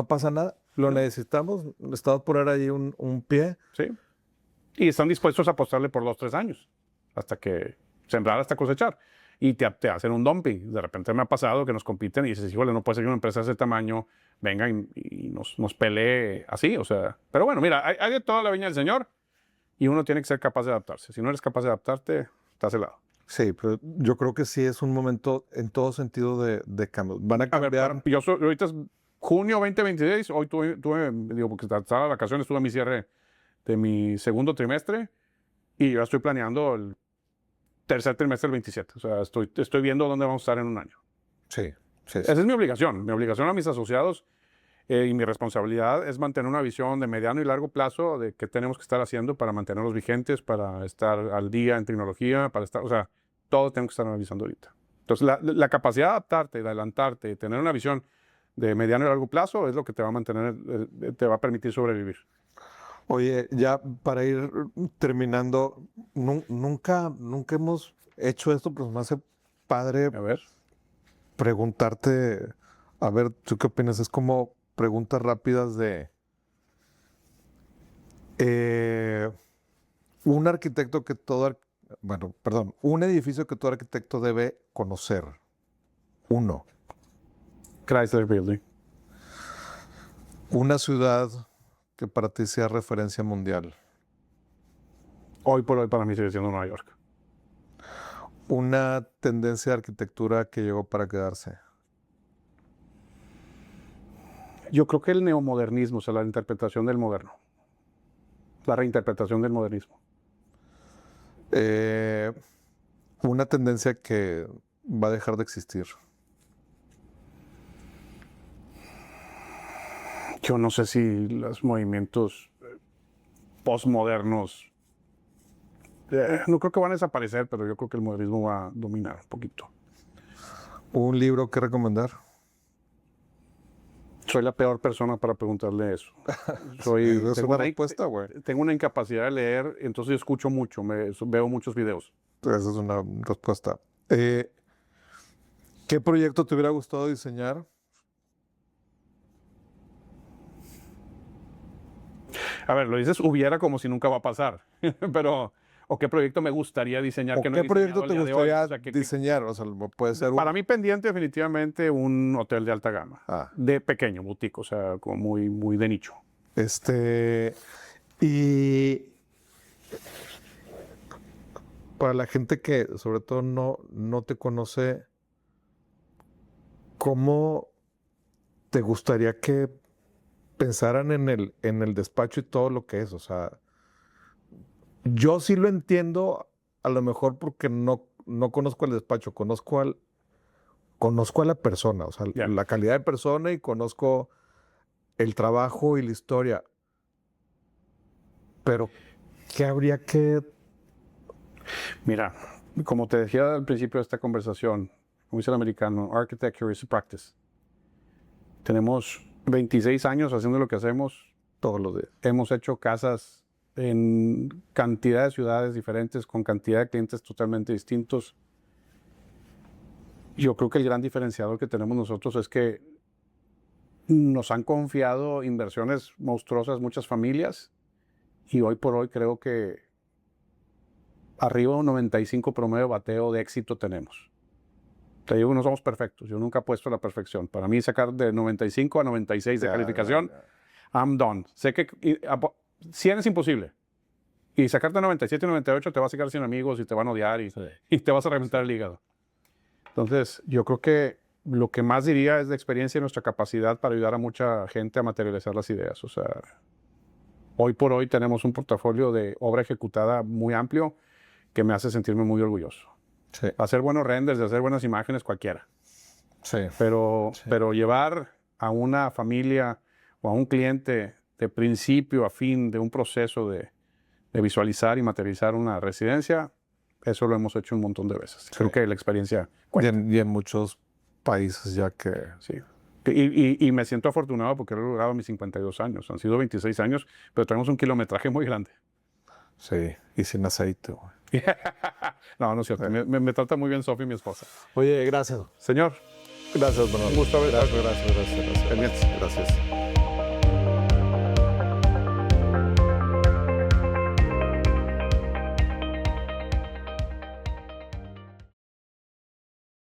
pasa nada. Lo necesitamos. Necesitamos poner ahí un pie. Sí. Y están dispuestos a apostarle por 2, 3 años, hasta que sembrar, hasta cosechar. Y te hacen un dumping. De repente me ha pasado que nos compiten y dices, híjole, no puede ser que una empresa de ese tamaño venga y nos pelee así. O sea, pero bueno, mira, hay de toda la viña del Señor y uno tiene que ser capaz de adaptarse. Si no eres capaz de adaptarte, estás helado. Sí, pero yo creo que sí es un momento en todo sentido de cambio. Van a A ver, cambiar. ahorita es junio 2026, hoy digo, porque estaba de vacaciones, tuve mi cierre de mi segundo trimestre y ya estoy planeando el tercer trimestre del 27. O sea, estoy viendo dónde vamos a estar en un año. Sí, sí, sí. Esa es mi obligación. Mi obligación a mis asociados y mi responsabilidad es mantener una visión de mediano y largo plazo de qué tenemos que estar haciendo para mantenerlos vigentes, para estar al día en tecnología, para estar, o sea, todo tengo que estar analizando ahorita. Entonces, la capacidad de adaptarte, de adelantarte, de tener una visión de mediano y largo plazo es lo que te va a mantener, te va a permitir sobrevivir. Oye, ya para ir terminando, nunca hemos hecho esto, pero me hace padre A ver. preguntarte, a ver, ¿tú qué opinas? Es como preguntas rápidas de un arquitecto que bueno, perdón, un edificio que todo arquitecto debe conocer. Uno, Chrysler Building. una ciudad que para ti sea referencia mundial. Hoy por hoy para mí sigue siendo Nueva York. Una tendencia de arquitectura que llegó para quedarse. Yo creo que el neomodernismo, o sea, la interpretación del moderno. La reinterpretación del modernismo. Una tendencia que va a dejar de existir. Yo no sé si los movimientos postmodernos, no creo que van a desaparecer, pero yo creo que el modernismo va a dominar un poquito. Un libro que recomendar. Soy la peor persona para preguntarle eso. Es una respuesta, güey. Tengo una incapacidad de leer, entonces yo escucho mucho, veo muchos videos. Esa es una respuesta. ¿Qué proyecto te hubiera gustado diseñar? A ver, lo dices hubiera como si nunca va a pasar, pero ¿o qué proyecto me gustaría diseñar ¿O que no qué he proyecto diseñado te el día de hoy? gustaría O sea, diseñar? O sea, puede ser para mí pendiente definitivamente un hotel de alta gama, Ah. de pequeño, boutique, o sea, como muy, muy de nicho. Y para la gente que sobre todo no te conoce, ¿cómo te gustaría que pensaran en el despacho y todo lo que es? O sea, yo sí lo entiendo, a lo mejor porque no conozco el despacho, conozco a la persona, o sea, Ya. la calidad de persona y conozco el trabajo y la historia. Pero, ¿qué habría que...? Mira, como te decía al principio de esta conversación, como dice el americano, architecture is a practice. Tenemos 26 años haciendo lo que hacemos. Todos los días. Hemos hecho casas en cantidad de ciudades diferentes, con cantidad de clientes totalmente distintos. Yo creo que el gran diferenciador que tenemos nosotros es que nos han confiado inversiones monstruosas muchas familias y hoy por hoy creo que arriba de un 95 promedio de bateo de éxito tenemos. Te digo, no somos perfectos. Yo nunca he puesto la perfección. Para mí sacar de 95 a 96 de calificación, I'm done. Sé que 100 es imposible. Y sacarte 97 y 98 te vas a quedar sin amigos y te van a odiar y te vas a reventar el hígado. Entonces, yo creo que lo que más diría es la experiencia y nuestra capacidad para ayudar a mucha gente a materializar las ideas. O sea, hoy por hoy tenemos un portafolio de obra ejecutada muy amplio que me hace sentirme muy orgulloso. Sí. Hacer buenos renders, hacer buenas imágenes, cualquiera. Sí. Pero llevar a una familia o a un cliente de principio a fin de un proceso de visualizar y materializar una residencia, eso lo hemos hecho un montón de veces. Creo que la experiencia cuenta. Y en muchos países ya que... Sí. Y me siento afortunado porque lo he logrado a mis 52 años. Han sido 26 años, pero tenemos un kilometraje muy grande. Sí, y sin aceite, güey. No, no es cierto. Me trata muy bien Sofi, mi esposa. Oye, gracias. Señor, Gracias, Bernardo. un gusto haber estado. Gracias. Pendientes. Gracias.